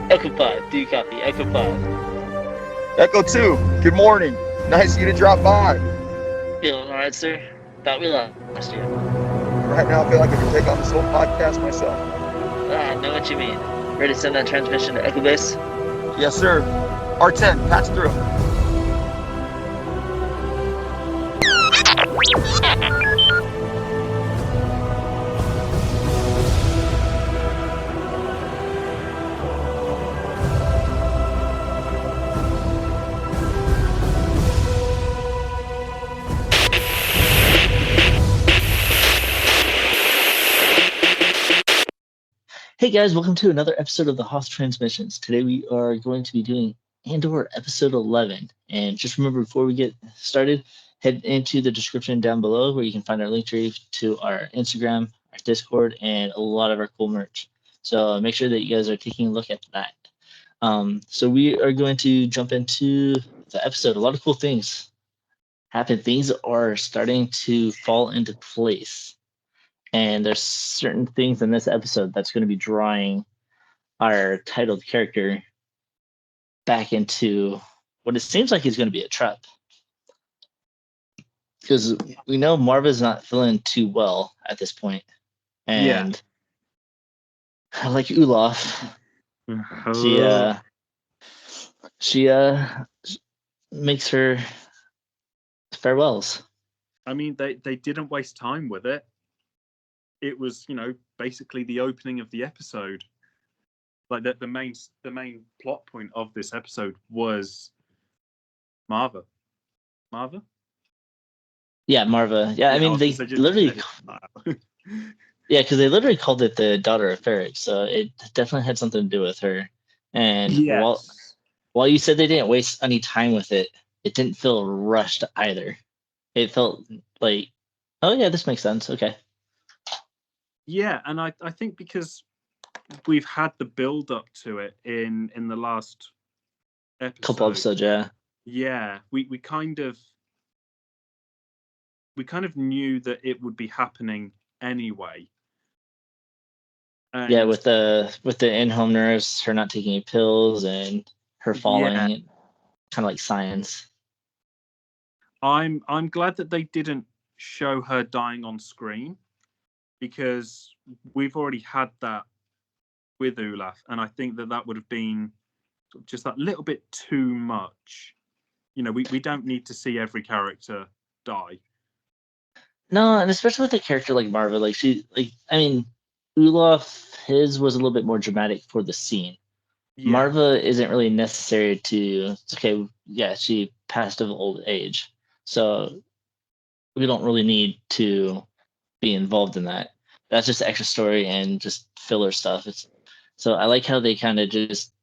Echo 5, do you copy? Echo 5. Echo 2, good morning. Nice of you to drop by. Feeling alright, sir? Thought we lost you. Right now, I feel like I can take on this whole podcast myself. I know what you mean. Ready to send that transmission to Echo Base? Yes, sir. R10, patch through. Hey guys, welcome to another episode of the Hoth Transmissions. Today we are going to be doing Andor episode 11. And just remember, before we get started, head into the description down below where you can find our link tree to our Instagram, our Discord, and a lot of our cool merch. So make sure that you guys are taking a look at that. So we are going to jump into the episode. A lot of cool things happen. Things are starting to fall into place. And there's certain things in this episode that's going to be drawing our titled character back into what it seems like is going to be a trap. Because we know Marva's not feeling too well at this point. And like Olaf, she makes her farewells. I mean, they didn't waste time with it. It was, basically the opening of the episode. Like the main plot point of this episode was Marva. Marva? Yeah, Marva. Yeah, I mean, they literally. Yeah, because they literally called it the daughter of Ferric, so it definitely had something to do with her. And while you said they didn't waste any time with it, it didn't feel rushed either. It felt like, oh yeah, this makes sense. Okay. Yeah, and I think because we've had the build up to it in the last couple episodes, yeah. Yeah, we kind of knew that it would be happening anyway. And with the in-home nurse, her not taking any pills and her falling, kind of like science. I'm glad that they didn't show her dying on screen, because we've already had that with Olaf, and I think that would have been just that little bit too much. We don't need to see every character die. No, and especially with a character like Marva, Olaf, his was a little bit more dramatic for the scene. Yeah. Marva isn't really necessary to. Okay, yeah, she passed of old age, so we don't really need to be involved in that. That's just extra story and just filler stuff. So I like how they kind of just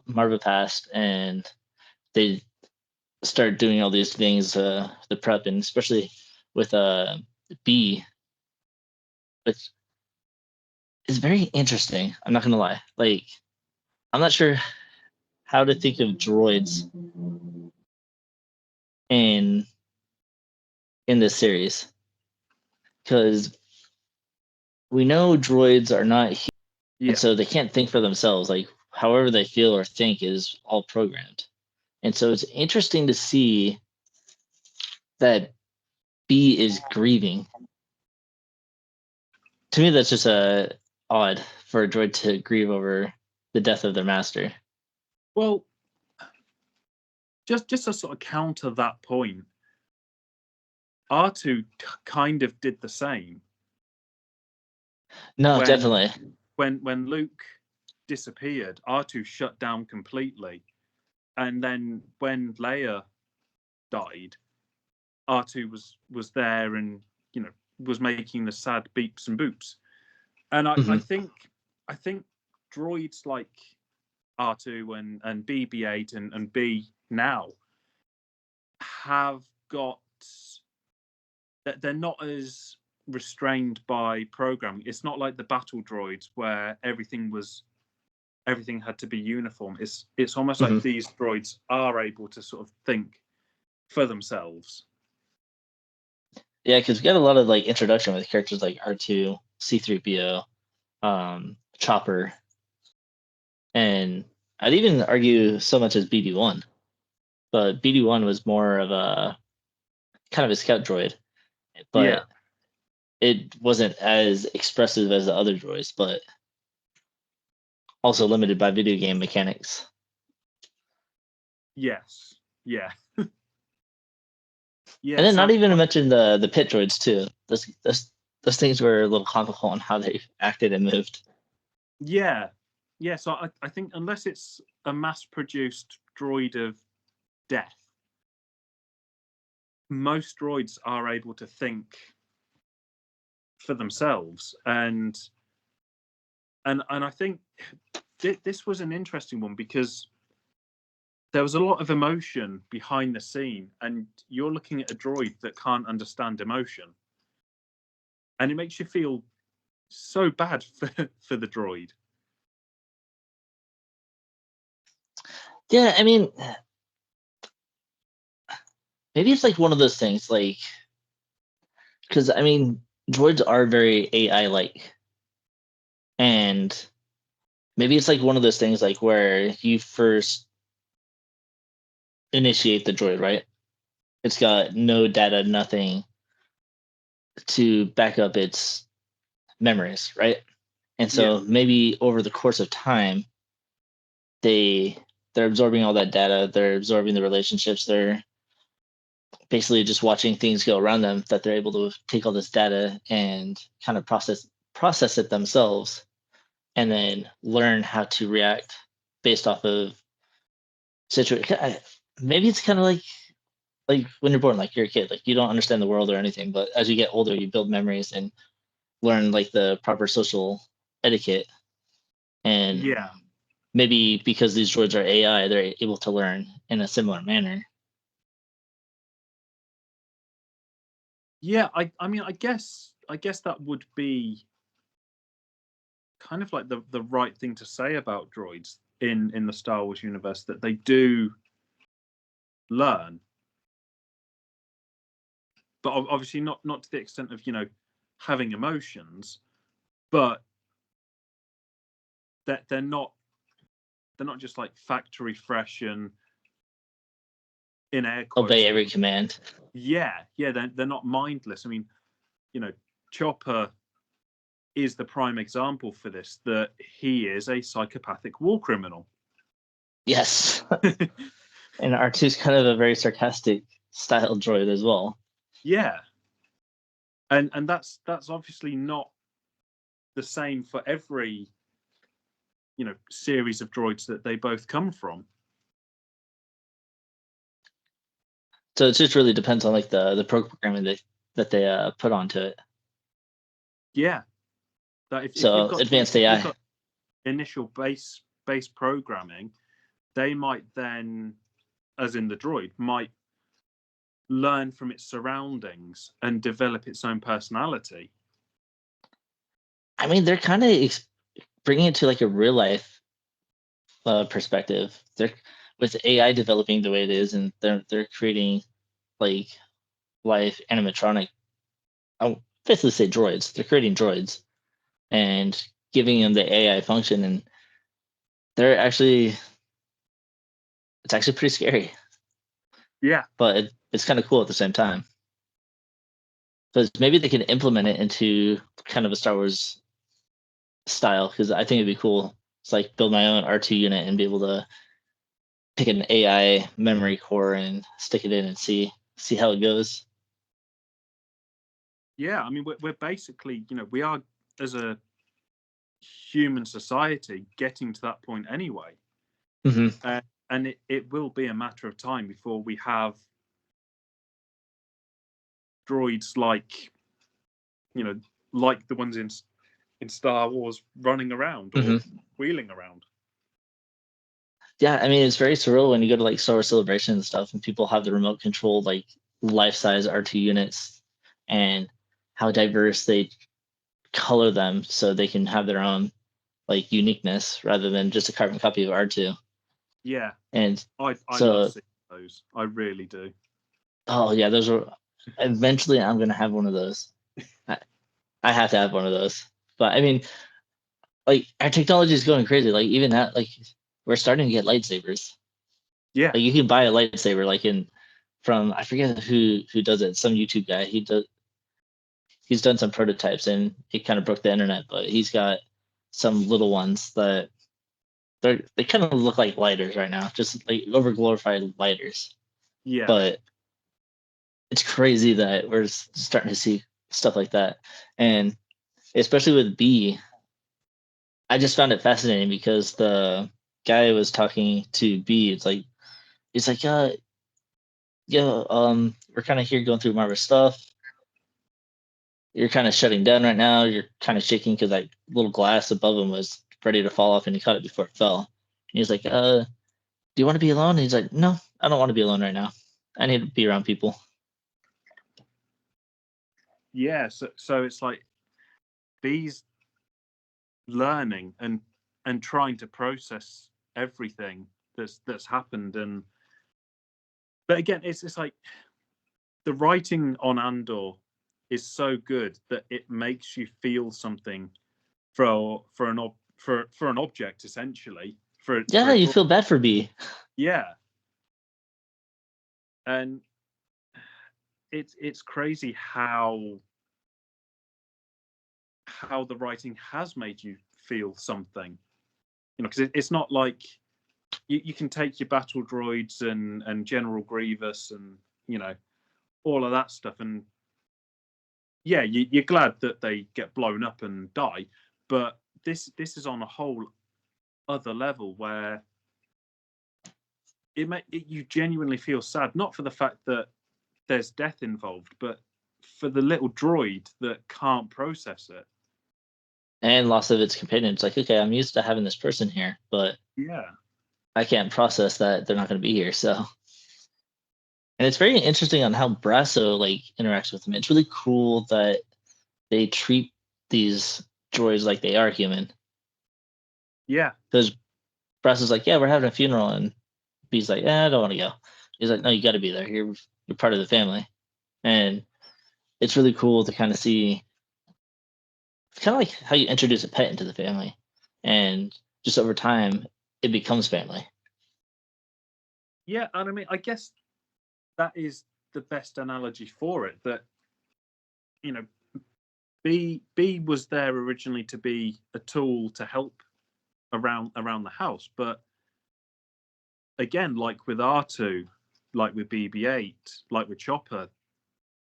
Marva passed and they start doing all these things, the prep, and especially with B, which is very interesting. I'm not gonna lie. I'm not sure how to think of droids in this series, because we know droids are not human, and so they can't think for themselves. Like however they feel or think is all programmed, and so it's interesting to see that B is grieving. To me, that's just odd for a droid to grieve over the death of their master. Well, just to sort of counter that point, R2 kind of did the same. No, definitely. When Luke disappeared, R2 shut down completely. And then when Leia died, R2 was there and, was making the sad beeps and boops. And I think droids like R2 and BB-8 and B now have got that they're not as restrained by programming. It's not like the battle droids where everything had to be uniform. It's almost like these droids are able to sort of think for themselves. Yeah, because we got a lot of like introduction with characters like R2, C3PO, Chopper, and I'd even argue so much as BD1. But BD1 was more of a kind of a scout droid, but it wasn't as expressive as the other droids, but also limited by video game mechanics. Yes. Yeah. Yeah. And then not so- even to mention the pit droids too. Those things were a little comical on how they acted and moved. Yeah. Yeah. So I think unless it's a mass-produced droid of death, most droids are able to think for themselves, and I think this was an interesting one because there was a lot of emotion behind the scene, and you're looking at a droid that can't understand emotion, and it makes you feel so bad for the droid. Yeah, I mean, maybe it's like one of those things, like, because I mean, droids are very AI-like, and maybe it's like one of those things, like where you first initiate the droid, right? It's got no data, nothing to back up its memories, right? And so maybe over the course of time, they're absorbing all that data, they're absorbing the relationships, they're basically just watching things go around them, that they're able to take all this data and kind of process it themselves, and then learn how to react based off of situation. Maybe it's kind of like when you're born, like you're a kid, like you don't understand the world or anything, but as you get older, you build memories and learn like the proper social etiquette. And maybe because these droids are AI, they're able to learn in a similar manner. Yeah, I mean, I guess that would be kind of like the right thing to say about droids in the Star Wars universe, that they do learn, but obviously not to the extent of having emotions, but that they're not just like factory fresh and in air quotes Obey every command. yeah they're not mindless. I mean, Chopper is the prime example for this, that he is a psychopathic war criminal. Yes. And R2 is kind of a very sarcastic style droid as well. Yeah, and that's obviously not the same for every series of droids that they both come from. So it just really depends on like the programming that they put onto it. Yeah, that if So you've got advanced AI. you've got initial base programming, they might then, as in the droid, might learn from its surroundings and develop its own personality. I mean, they're kind of bringing it to like a real life perspective. They're with AI developing the way it is, and they're creating like life animatronic. I'll basically say droids. They're creating droids and giving them the AI function, and they're actually it's actually pretty scary. Yeah, But it's kind of cool at the same time. Because maybe they can implement it into kind of a Star Wars style, because I think it'd be cool. It's like build my own R2 unit and be able to pick an AI memory core and stick it in and see how it goes. yeah. I mean, we're basically, we are, as a human society, getting to that point anyway. Mm-hmm. And it will be a matter of time before we have droids like like the ones in Star Wars running around or wheeling around. Yeah, I mean, it's very surreal when you go to like Star Wars Celebration and stuff, and people have the remote control like life-size R2 units, and how diverse they color them so they can have their own like uniqueness rather than just a carbon copy of R2. Yeah, And I so love seeing those. I really do. oh yeah, those are Eventually, I'm gonna have one of those. I have to have one of those. But I mean, like our technology is going crazy. Like even that, like we're starting to get lightsabers. Yeah, Like you can buy a lightsaber, like from I forget who does it. Some YouTube guy. He's done some prototypes and it kind of broke the internet. But he's got some little ones that they kind of look like lighters right now, just like over glorified lighters. yeah, But it's crazy that we're starting to see stuff like that, and especially with B, I just found it fascinating because the guy was talking to B. It's like, yeah, we're kind of here going through Marvel stuff. You're kind of shutting down right now. You're kind of shaking because that little glass above him was ready to fall off, and he caught it before it fell. And he's like, do you want to be alone? And he's like, no, I don't want to be alone right now. I need to be around people. yeah. So it's like B's learning and trying to process everything that's happened. And but again, it's like the writing on Andor is so good that it makes you feel something for an object, essentially, for Yeah, a you droid. feel bad for B. Yeah, and it's crazy how the writing has made you feel something, because it's not like you can take your battle droids and General Grievous and all of that stuff, and yeah, you're glad that they get blown up and die, but this is on a whole other level where you genuinely feel sad, not for the fact that there's death involved, but for the little droid that can't process it. And loss of its companion. It's like, okay, I'm used to having this person here, but Yeah, I can't process that they're not going to be here. So, and it's very interesting on how Brasso like interacts with him. It's really cool that they treat these droids like they are human. yeah, Because Brasso's like, yeah, we're having a funeral, and B's like, yeah, I don't want to go. He's like, no, you got to be there. You're part of the family, and it's really cool to kind of see. It's kind of like how you introduce a pet into the family, and just over time, it becomes family. yeah. And I mean, I guess that is the best analogy for it. That you know, B was there originally to be a tool to help around the house, but again, like with R2, like with BB-8, like with Chopper,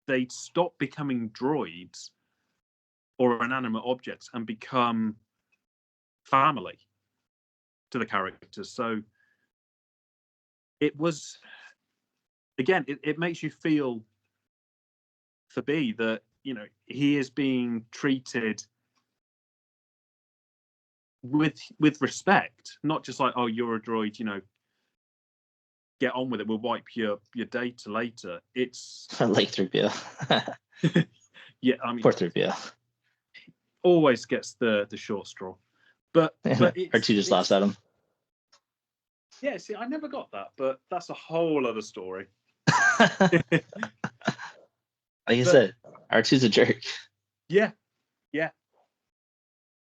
they stop becoming droids or inanimate objects and become family to the characters. So it was, again, it makes you feel for B that he is being treated with respect, not just like, oh, you're a droid, get on with it, we'll wipe your data later. It's Like 3PO. yeah, I mean, Poor 3PO. always gets the short straw, but R2 just laughs at him. yeah, see, I never got that, but that's a whole other story. Like I said, R2's a jerk. Yeah,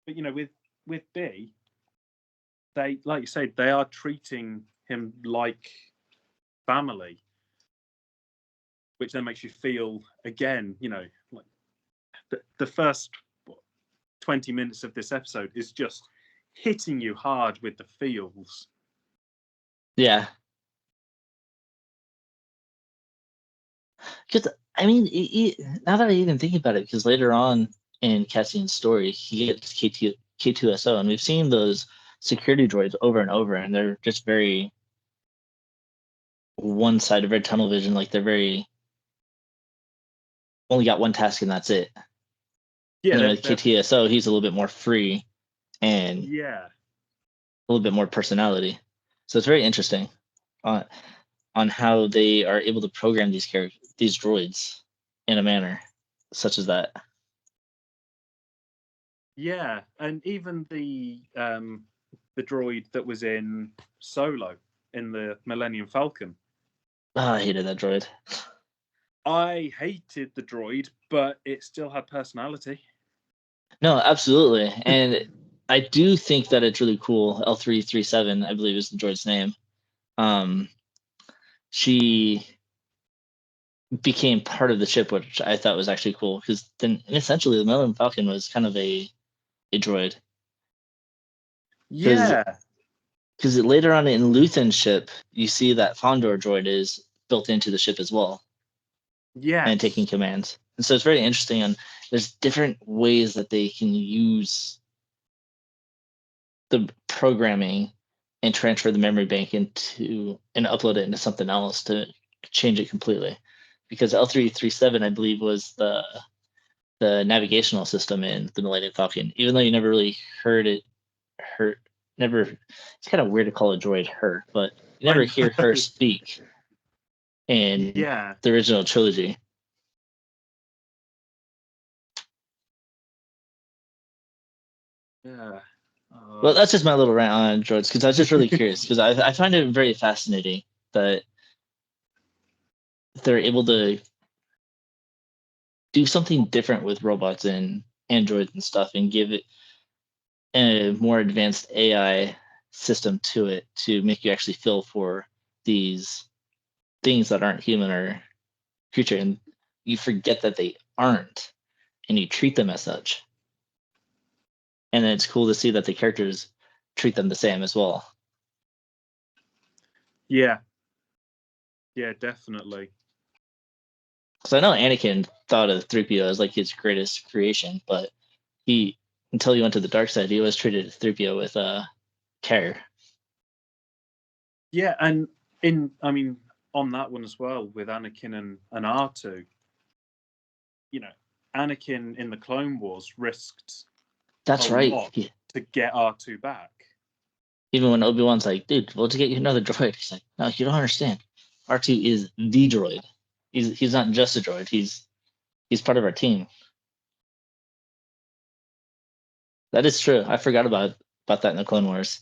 but with B, they, like you said, they are treating him like family, which then makes you feel, again, like the first 20 minutes of this episode is just hitting you hard with the feels. Yeah. Because, I mean, now that I even think about it, because later on in Cassian's story, he gets K2SO, and we've seen those security droids over and over, and they're just very one-sided, very tunnel vision. Like they're very only got one task and that's it. Yeah, And then with KTSO, he's a little bit more free and yeah, a little bit more personality. So it's very interesting on how they are able to program these droids in a manner such as that. yeah, and even the droid that was in Solo in the Millennium Falcon. Oh, I hated that droid. I hated the droid, but it still had personality. No, absolutely. And I do think that it's really cool. L337, I believe is the droid's name. She became part of the ship, which I thought was actually cool because then essentially the Millennium Falcon was kind of a droid. Yeah. Because later on in Luthen's ship, you see that Fondor droid is built into the ship as well Yes. and taking commands. And so it's very interesting. And there's different ways that they can use the programming and transfer the memory bank into and upload it into something else to change it completely. Because L337, I believe, was the navigational system in the Millennium Falcon. Even though you never really heard it, never. It's kind of weird to call a droid her, but you never hear her speak in the original trilogy. Yeah. Well, that's just my little rant on droids because I was just really curious because I find it very fascinating that they're able to do something different with robots and androids and stuff and give it a more advanced AI system to it to make you actually feel for these things that aren't human or creature, and you forget that they aren't and you treat them as such. And then it's cool to see that the characters treat them the same as well. Yeah. Yeah, definitely. Because I know Anakin thought of 3PO as like his greatest creation, but he, until he went to the dark side, he always treated 3PO with care. Yeah, and on that one as well with Anakin and R2, Anakin in the Clone Wars risked That's a right. lot to get R2 back. Even when Obi-Wan's like, dude, we'll to get you another droid. He's like, no, you don't understand. R2 is the droid. He's not just a droid. He's part of our team. That is true. I forgot about that in the Clone Wars.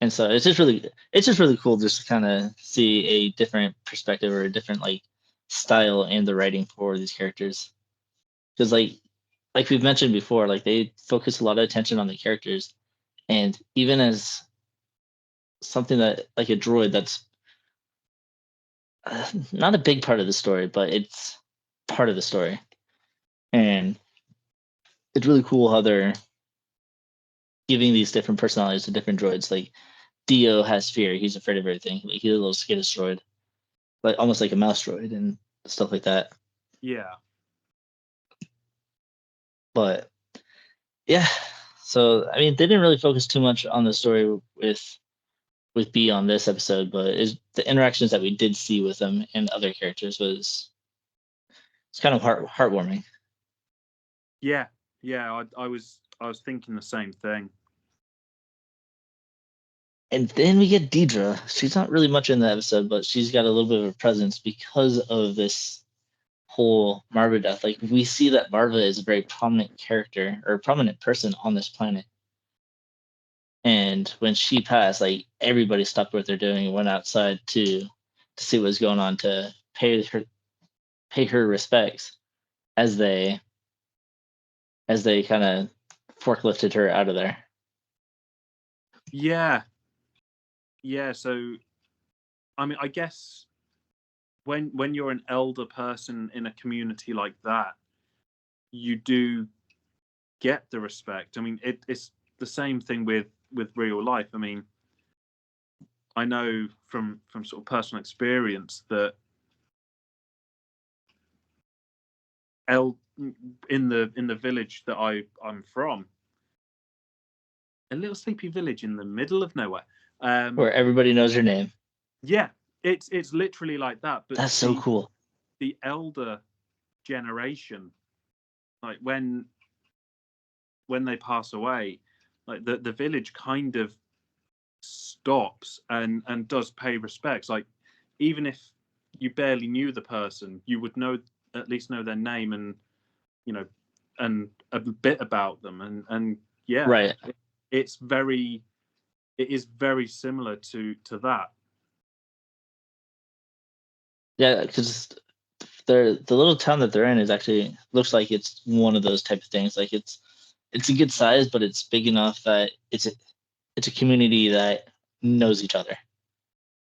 And so it's just really cool just to kind of see a different perspective or a different like style in the writing for these characters. Because like we've mentioned before, like they focus a lot of attention on the characters, and even as something that like a droid that's not a big part of the story, but it's part of the story, and it's really cool how they're giving these different personalities to different droids. Like Dio has fear; he's afraid of everything. Like he's a little skittish droid, like almost like a mouse droid and stuff like that. Yeah. But yeah, so I mean, they didn't really focus too much on the story with B on this episode, but is the interactions that we did see with them and other characters was it's kind of heartwarming. Yeah. I was thinking the same thing. And then we get Deidre. She's not really much in the episode, but she's got a little bit of a presence because of this whole Marva death. Like we see that Marva is a very prominent character or a prominent person on this planet. And when she passed, like everybody stopped what they're doing and went outside to see what was going on to pay her respects as they kind of forklifted her out of there. Yeah. So, I mean, I guess when you're an elder person in a community like that, you do get the respect. I mean, it's the same thing with real life. I mean, I know from sort of personal experience that in the village that I'm from, a little sleepy village in the middle of nowhere, Where everybody knows her name. Yeah, it's literally like that. But that's so cool. The elder generation, like when they pass away, like the village kind of stops and does pay respects. Like even if you barely knew the person, you would at least know their name and and a bit about them. And yeah, right. It is very similar to that. Yeah, because the little town that they're in is actually looks like it's one of those type of things. Like it's a good size, but it's big enough that it's a community that knows each other.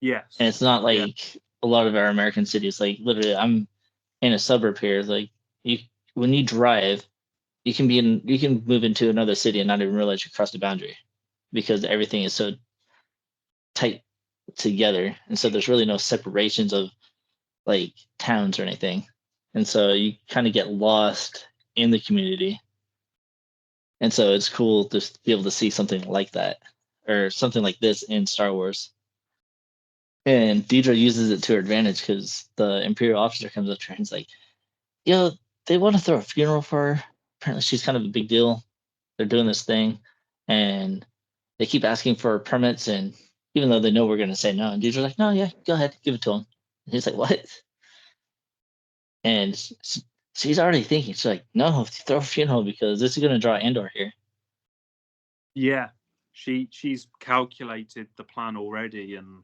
Yes. And it's not like a lot of our American cities. Like literally, I'm in a suburb here. Like when you drive, you can move into another city and not even realize you crossed the boundary because everything is so tight together, and so there's really no separations of like towns or anything, and so you kind of get lost in the community. And so it's cool to be able to see something like that or something like this in Star Wars. And Deidre uses it to her advantage because the Imperial officer comes up to her and is like, yo, they want to throw a funeral for her. Apparently she's kind of a big deal. They're doing this thing and they keep asking for permits, and even though they know we're going to say no, and Deidre's like, no, yeah, go ahead, give it to him. And he's like, what? And she's already thinking, she's like, no, throw a funeral because this is going to draw Andor here. Yeah, she's calculated the plan already, and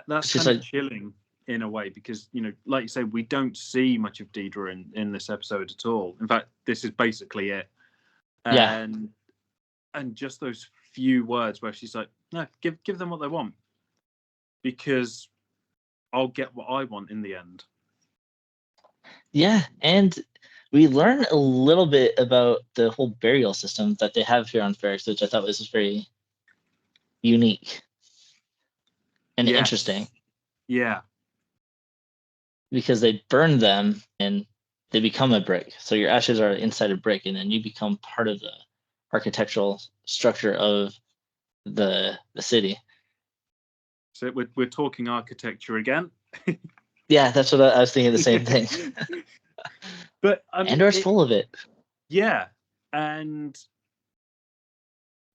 that's She's kind of like, chilling in a way because, you know, like you say, we don't see much of Deidre in this episode at all. In fact, this is basically it. yeah, And just those few words where she's like, no, give them what they want because I'll get what I want in the end. yeah, and we learn a little bit about the whole burial system that they have here on Ferrix, which I thought was very unique and interesting. Yeah. Because they burn them and they become a brick. So your ashes are inside a brick, and then you become part of the architectural structure of the city. So we're talking architecture again. Yeah, that's what I was thinking. The same thing. But I mean, Andor's full of it. Yeah, and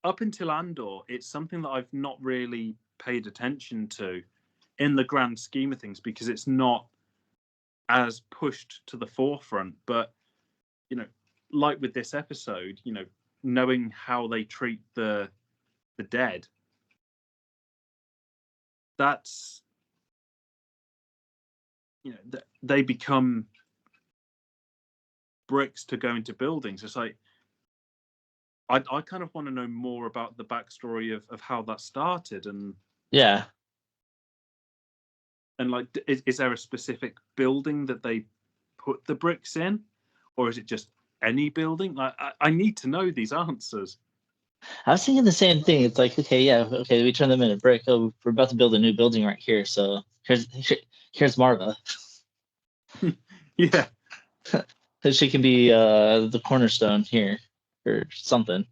up until Andor, it's something that I've not really paid attention to in the grand scheme of things because it's not as pushed to the forefront. But, you know, like with this episode, you know, knowing how they treat the dead, that's, you know, they become bricks to go into buildings. It's like I kind of want to know more about the backstory of how that started, and Yeah. like, is there a specific building that they put the bricks in, or is it just any building? Like, I need to know these answers. I was thinking the same thing. It's like, okay, yeah, okay, we turn them into brick. Oh, we're about to build a new building right here. So here's Marva. Yeah, She can be the cornerstone here or something.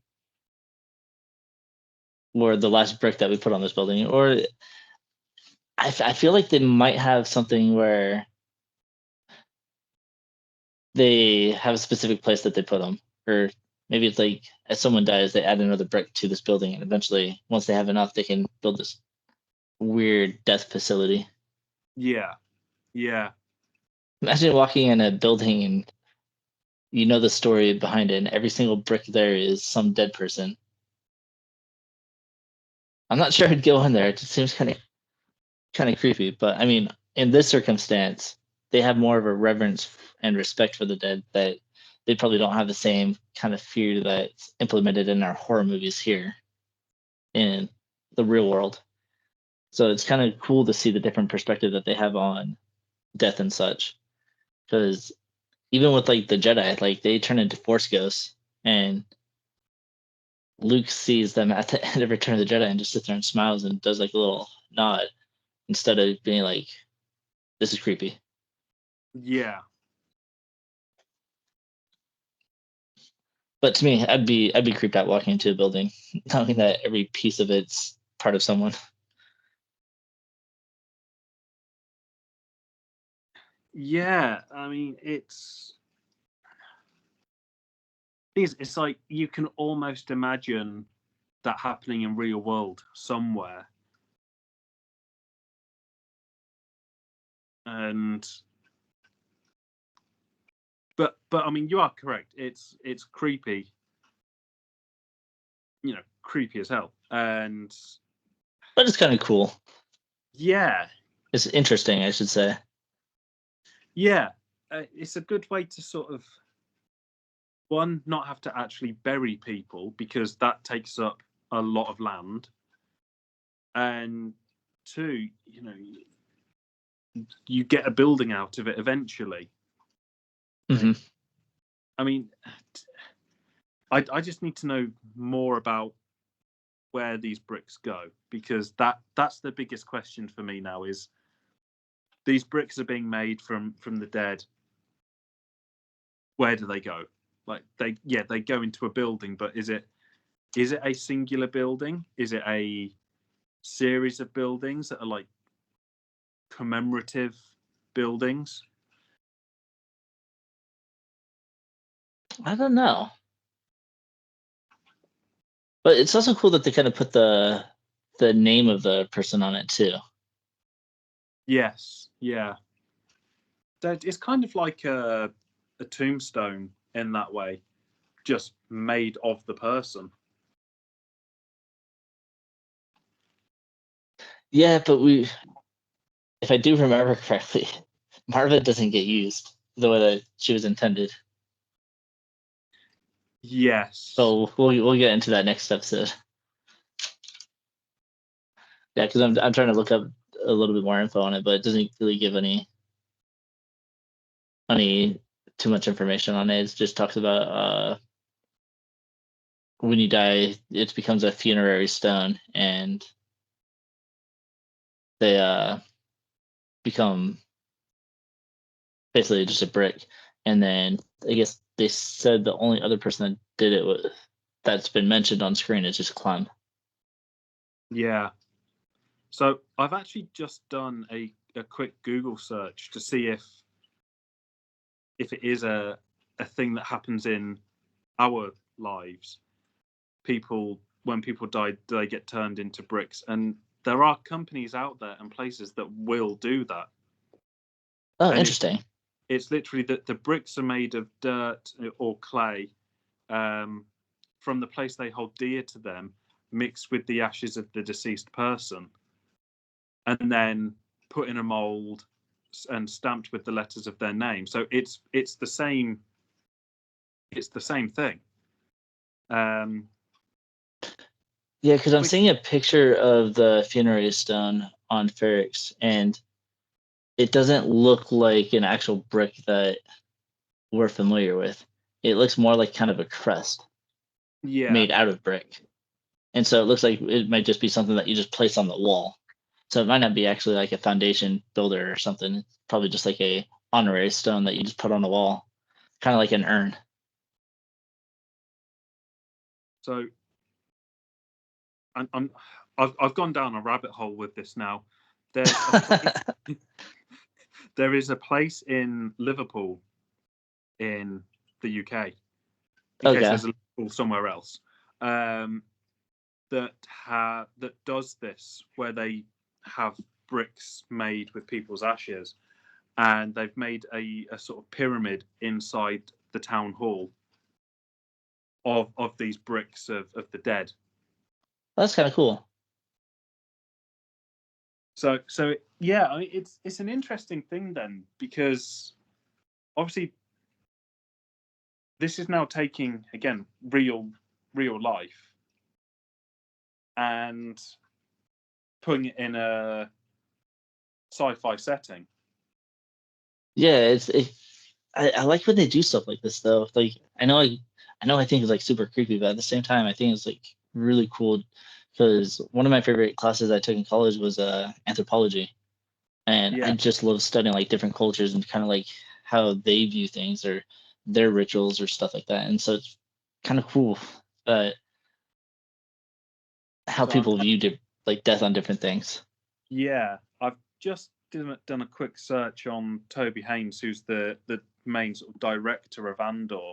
Or the last brick that we put on this building. Or I feel like they might have something where they have a specific place that they put them, or maybe it's like as someone dies, they add another brick to this building, and eventually, once they have enough, they can build this weird death facility. yeah. Imagine walking in a building and you know the story behind it, and every single brick there is some dead person. I'm not sure I'd go in there. It just seems kind of creepy. But I mean, in this circumstance, they have more of a reverence and respect for the dead that they probably don't have the same kind of fear that's implemented in our horror movies here in the real world. So it's kind of cool to see the different perspective that they have on death and such. Because even with like the Jedi, like they turn into Force ghosts, and Luke sees them at the end of Return of the Jedi and just sits there and smiles and does like a little nod instead of being like, "This is creepy." Yeah. But to me, I'd be creeped out walking into a building, knowing that every piece of it's part of someone. Yeah, I mean, it's like you can almost imagine that happening in real world somewhere. And but I mean, you are correct. It's creepy. You know, creepy as hell. And But it's kind of cool. yeah, It's interesting, I should say. Yeah, it's a good way to sort of, one, not have to actually bury people because that takes up a lot of land, and two, you get a building out of it eventually. Mm-hmm. I mean, I just need to know more about where these bricks go, because that's the biggest question for me now. Is these bricks are being made from the dead. Where do they go? Like they go into a building, but is it a singular building? Is it a series of buildings that are like commemorative buildings? I don't know. But it's also cool that they kind of put the name of the person on it too. Yes, yeah. It's kind of like a tombstone in that way, just made of the person. Yeah, but if I do remember correctly, Marva doesn't get used the way that she was intended. Yes. So we'll get into that next episode. Yeah, because I'm trying to look up a little bit more info on it, but it doesn't really give any too much information on it. It just talks about when you die, it becomes a funerary stone, and they become basically just a brick. And then I guess they said the only other person that did it that's been mentioned on screen is just Clem. Yeah. So I've actually just done a quick Google search to see if it is a thing that happens in our lives. When people die, do they get turned into bricks? And there are companies out there and places that will do that. Oh, And interesting. It's literally that the bricks are made of dirt or clay from the place they hold dear to them, mixed with the ashes of the deceased person, and then put in a mold and stamped with the letters of their name. So it's the same. It's the same thing. Yeah, because I'm seeing a picture of the funerary stone on Ferrix, and it doesn't look like an actual brick that we're familiar with. It looks more like kind of a crest made out of brick. And so it looks like it might just be something that you just place on the wall. So it might not be actually like a foundation builder or something. It's probably just like a honorary stone that you just put on the wall, kind of like an urn. So I've gone down a rabbit hole with this now. There's there is a place in Liverpool, in the UK, in case there's a Liverpool somewhere else, that does this, where they have bricks made with people's ashes, and they've made a sort of pyramid inside the town hall of these bricks of the dead. That's kind of cool. So yeah, I mean, it's an interesting thing then, because obviously this is now taking, again, real life and putting it in a sci-fi setting. Yeah, I like when they do stuff like this though. Like I know I think it's like super creepy, but at the same time I think it's like really cool, because one of my favorite classes I took in college was anthropology. And I just love studying like different cultures and kind of like how they view things or their rituals or stuff like that. And so it's kind of cool how people view like death on different things. Yeah, I've just done a quick search on Toby Haynes, who's the main sort of director of Andor,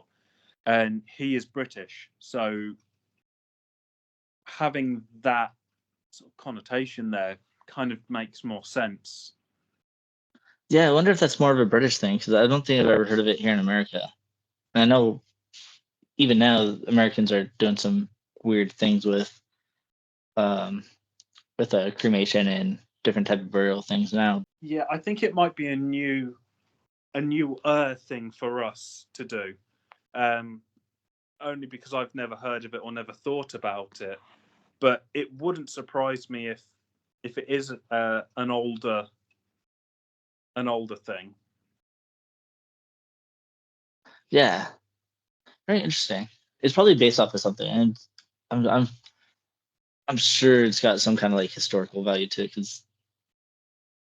and he is British. So having that sort of connotation there kind of makes more sense. Yeah, I wonder if that's more of a British thing, because I don't think I've ever heard of it here in America. And I know even now Americans are doing some weird things with cremation and different type of burial things now. Yeah, I think it might be a new a new thing for us to do, only because I've never heard of it or never thought about it. But it wouldn't surprise me if it is an older thing. Yeah, very interesting. It's probably based off of something, and I'm sure it's got some kind of like historical value to it, because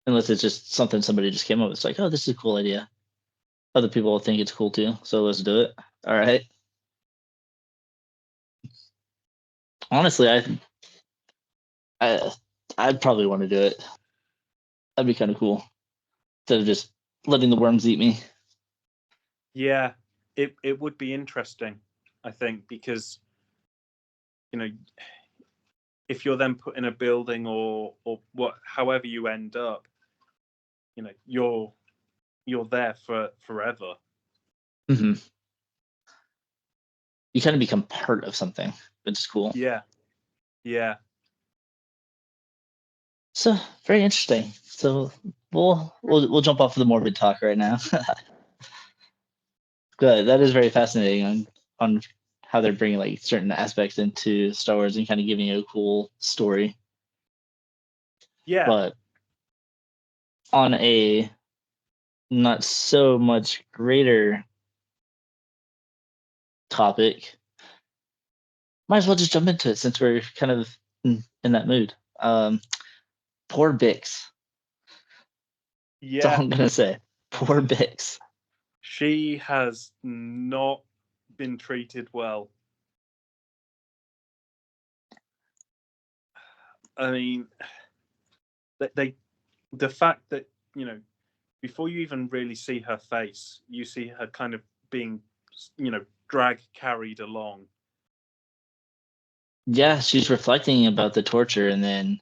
unless it's just something somebody just came up with, it's like, oh, this is a cool idea. Other people will think it's cool too, so let's do it. All right. Honestly, I'd probably want to do it. That'd be kind of cool, instead of just letting the worms eat me. Yeah, it would be interesting, I think, because if you're then put in a building or what, however you end up, you're there for forever. Mm-hmm. You kind of become part of something, which is cool. Yeah. So very interesting. So we'll jump off of the morbid talk right now. Good. That is very fascinating on how they're bringing like certain aspects into Star Wars and kind of giving you a cool story. Yeah. But on a not so much greater topic, might as well just jump into it since we're kind of in that mood. Poor Bix. Yeah. That's all I'm gonna say. Poor Bix. She has not been treated well. I mean, the fact that, before you even really see her face, you see her kind of being, carried along. Yeah, she's reflecting about the torture, and then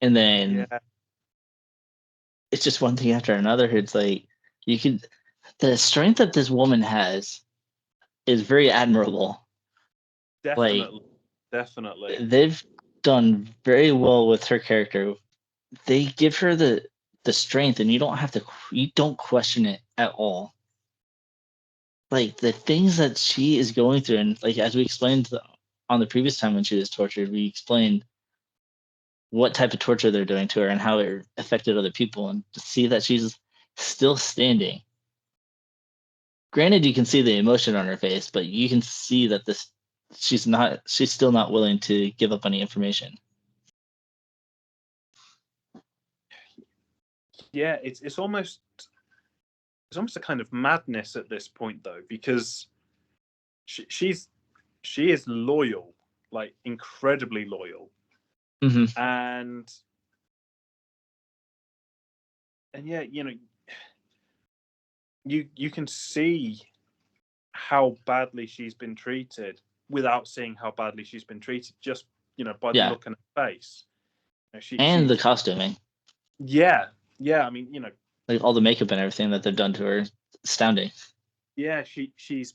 Yeah, it's just one thing after another. It's like the strength that this woman has is very admirable. Like, definitely. they've done very well with her character. They give her the strength, and you don't question it at all. Like, the things that she is going through, and like as we explained on the previous time when she was tortured, we explained what type of torture they're doing to her and how it affected other people, and to see that she's still standing. Granted, you can see the emotion on her face, but you can see that she's still not willing to give up any information. Yeah, it's almost a kind of madness at this point, though, because she is loyal, like incredibly loyal. Mm-hmm. And yeah, you can see how badly she's been treated without seeing how badly she's been treated, just by the Yeah, look on her face. and the She's costuming, yeah. I mean, like all the makeup and everything that they've done to her, astounding. yeah, she's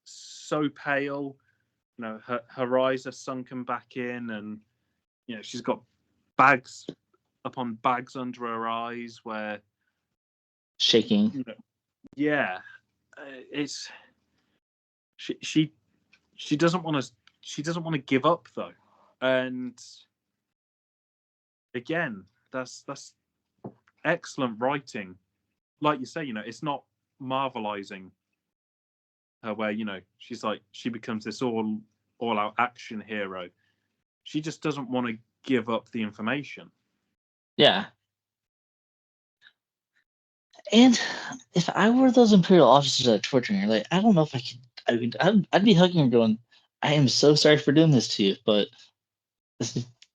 so pale. Her eyes are sunken back in, and she's got bags upon bags under her eyes where Shaking. yeah, it's she doesn't want to give up, though. And again, that's excellent writing. Like you say, it's not marvelizing her where she becomes this all out action hero. She just doesn't want to give up the information. Yeah. And if I were those Imperial officers that are torturing her, like, I don't know if I could. I'd be hugging her, going, "I am so sorry for doing this to you," but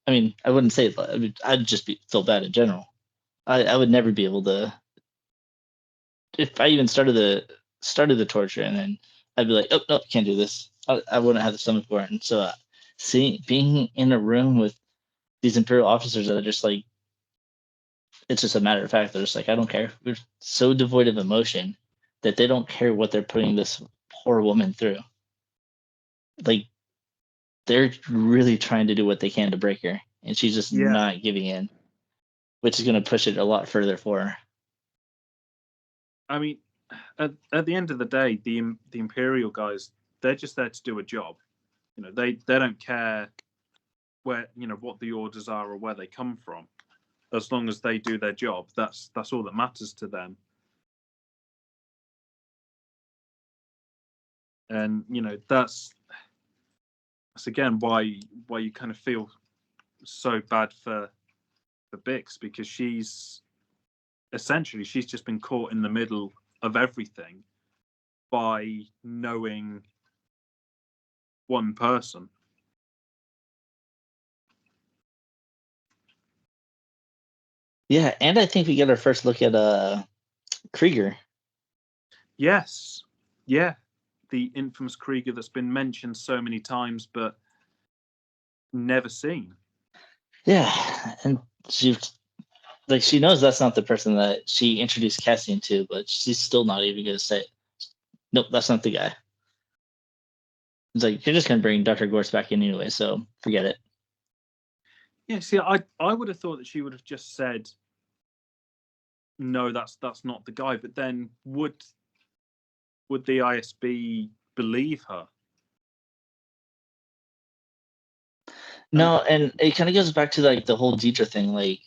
I mean, I wouldn't say it. I'd just feel bad in general. I would never be able to. If I even started the torture, and then I'd be like, "Oh no, can't do this." I wouldn't have the stomach for it. And so, being in a room with these Imperial officers that are just like, it's just a matter of fact. They're just like, I don't care. We're so devoid of emotion that they don't care what they're putting this poor woman through. Like, they're really trying to do what they can to break her, and she's just not giving in, which is going to push it a lot further for her. I mean, at the end of the day, the Imperial guys, they're just there to do a job. They don't care where what the orders are or where they come from, as long as they do their job. That's all that matters to them. And that's again why you kind of feel so bad for Bix, because she's just been caught in the middle of everything by knowing one person. Yeah, and I think we get our first look at Krieger. Yes, yeah, the infamous Krieger that's been mentioned so many times but never seen. Yeah, and she knows that's not the person that she introduced Cassian to, but she's still not even gonna say, nope, that's not the guy. It's like, you're just gonna bring Dr. Gorse back in anyway, so forget it. Yeah, see, I would have thought that she would have just said, no, that's not the guy. But then would the ISB believe her? No, and it kind of goes back to like the whole Deidre thing. Like,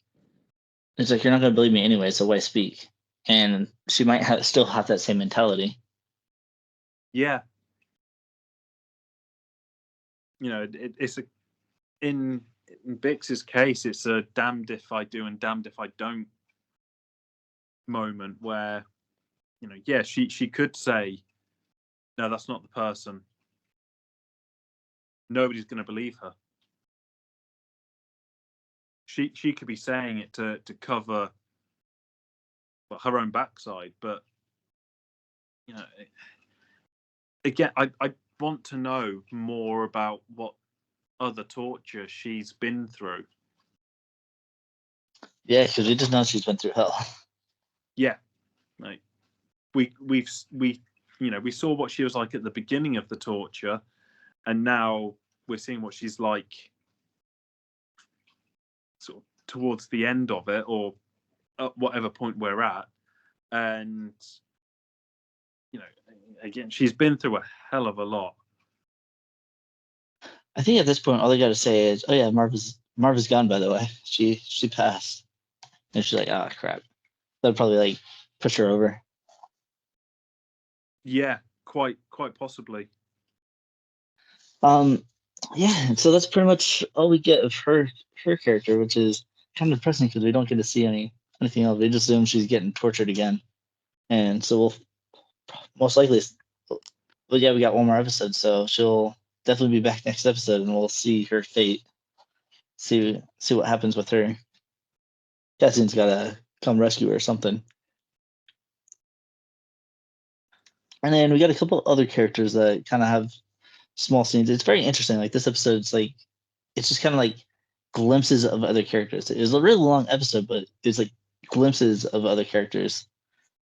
it's like, you're not gonna believe me anyway, so why speak? And she might still have that same mentality. Yeah, it's in Bix's case, it's a damned if I do and damned if I don't moment where, yeah, she could say, no, that's not the person. Nobody's going to believe her. She could be saying it to cover her own backside, but again, I want to know more about what other torture she's been through. Yeah, because we just know she's been through hell. Yeah, like we saw what she was like at the beginning of the torture, and now we're seeing what she's like sort of towards the end of it, or at whatever point we're at. And again, she's been through a hell of a lot. I think at this point, all they got to say is, "Oh yeah, Marva's gone. By the way, she passed." And she's like, "Ah, crap." That'd probably like push her over. Yeah, quite possibly. Yeah. So that's pretty much all we get of her character, which is kind of depressing because we don't get to see anything else. We just assume she's getting tortured again, and so we'll most likely. But yeah, we got one more episode, so she'll definitely be back next episode, and we'll see her fate. See what happens with her. Cassian's gotta come rescue her or something. And then we got a couple other characters that kind of have small scenes. It's very interesting. Like, this episode's like, it's just kind of like glimpses of other characters. It was a really long episode, but there's like glimpses of other characters.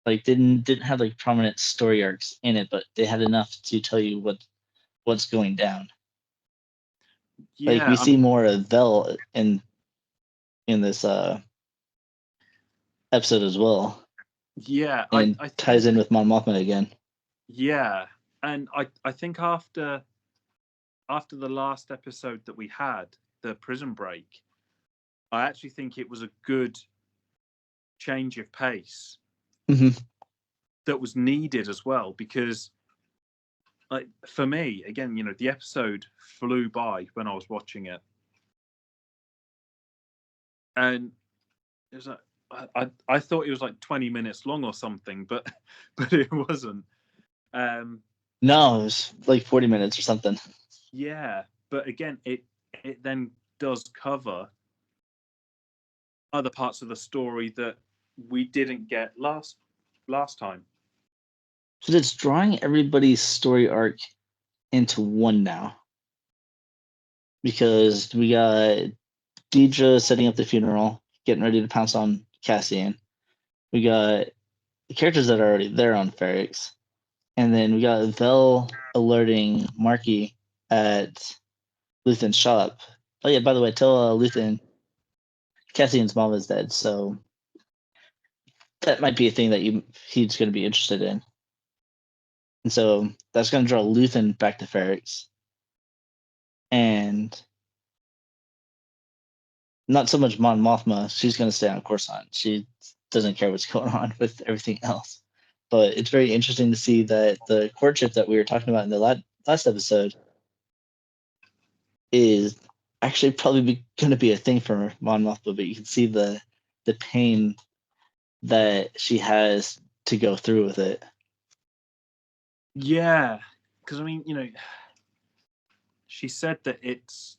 Like, didn't have like prominent story arcs in it, but they had enough to tell you what's going down. Yeah, like, we see more of Vel in this episode as well. Yeah, and I ties in with Mon Mothma again. Yeah, and I think after the last episode that we had, the prison break, I actually think it was a good change of pace that was needed as well, because like, for me, again, the episode flew by when I was watching it, and it was like, I thought it was like 20 minutes long or something, but it wasn't. No, it was like 40 minutes or something. Yeah, but again, it then does cover other parts of the story that we didn't get last time. So it's drawing everybody's story arc into one now. Because we got Deidre setting up the funeral, getting ready to pounce on Cassian. We got the characters that are already there on Ferrix. And then we got Vel alerting Marky at Luthen's shop. Oh yeah, by the way, tell Luthen Cassian's mom is dead, so that might be a thing that he's going to be interested in. And so that's going to draw Luthen back to Ferrix. And not so much Mon Mothma. She's going to stay on Coruscant. She doesn't care what's going on with everything else. But it's very interesting to see that the courtship that we were talking about in the last episode is actually probably going to be a thing for Mon Mothma. But you can see the pain that she has to go through with it. Yeah, because I mean, she said that it's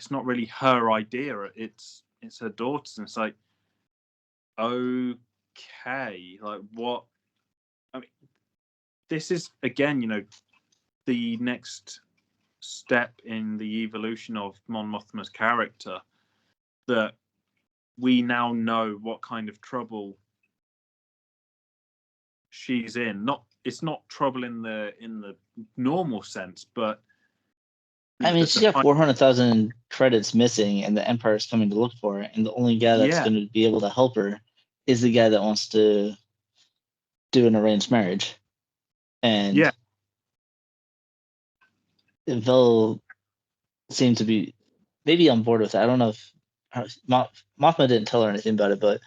not really her idea. It's her daughter's, and it's like, okay, like what? I mean, this is again, the next step in the evolution of Mon Mothma's character, that we now know what kind of trouble she's in. It's not trouble in the normal sense, but I mean, she's got 400,000 credits missing, and the Empire's coming to look for it. And the only guy that's going to be able to help her is the guy that wants to do an arranged marriage. And Vel seemed to be maybe on board with it. I don't know if Mothma didn't tell her anything about it, but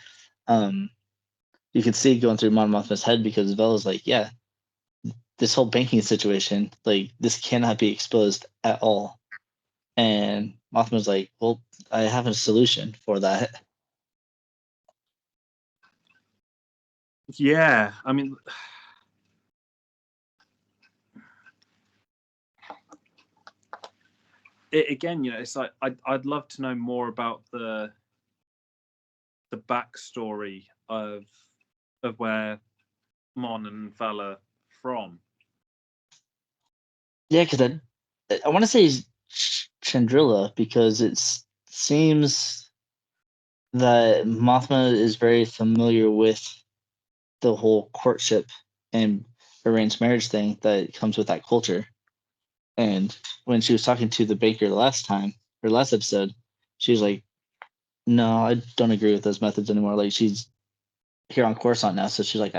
you could see it going through Mon Mothma's head, because Vel is like, yeah, this whole banking situation, like, this cannot be exposed at all. And Mothma's like, well, I have a solution for that. Yeah, I mean, again, it's like I'd love to know more about the backstory of where Mon and Vel are from. Yeah, because I want to say Chandrila, because it seems that Mothma is very familiar with the whole courtship and arranged marriage thing that comes with that culture. And when she was talking to the baker last episode, she was like, no, I don't agree with those methods anymore. Like, she's here on Coruscant now, so she's like,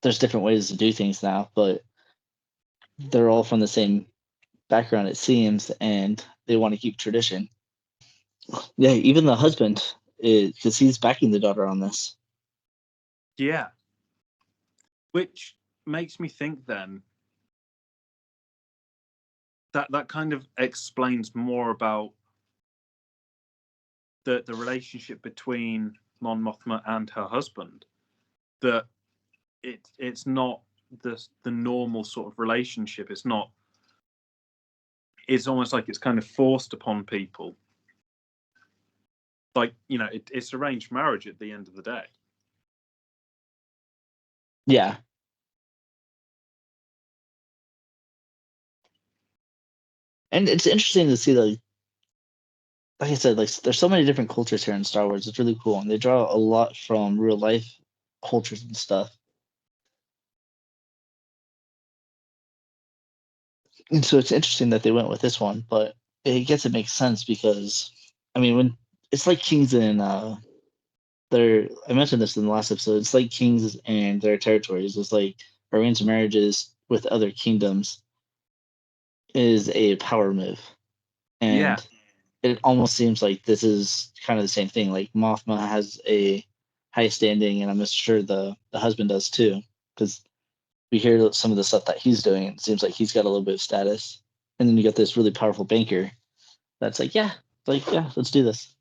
there's different ways to do things now, but they're all from the same background, it seems, and they want to keep tradition. Yeah, even the husband, because he's backing the daughter on this. Yeah, which makes me think then that kind of explains more about the relationship between Mon Mothma and her husband. That it's not the normal sort of relationship. It's not. It's almost like it's kind of forced upon people. Like, it's arranged marriage at the end of the day. Yeah. And it's interesting to see, like I said, like, there's so many different cultures here in Star Wars. It's really cool, and they draw a lot from real life cultures and stuff. And so it's interesting that they went with this one, but I guess it makes sense because, I mean, when it's like kings in I mentioned this in the last episode, it's like kings and their territories. It's like arranged marriages with other kingdoms is a power move. And it almost seems like this is kind of the same thing. Like, Mothma has a high standing, and I'm sure the husband does too, because we hear some of the stuff that he's doing, and it seems like he's got a little bit of status. And then you got this really powerful banker that's like, yeah, let's do this.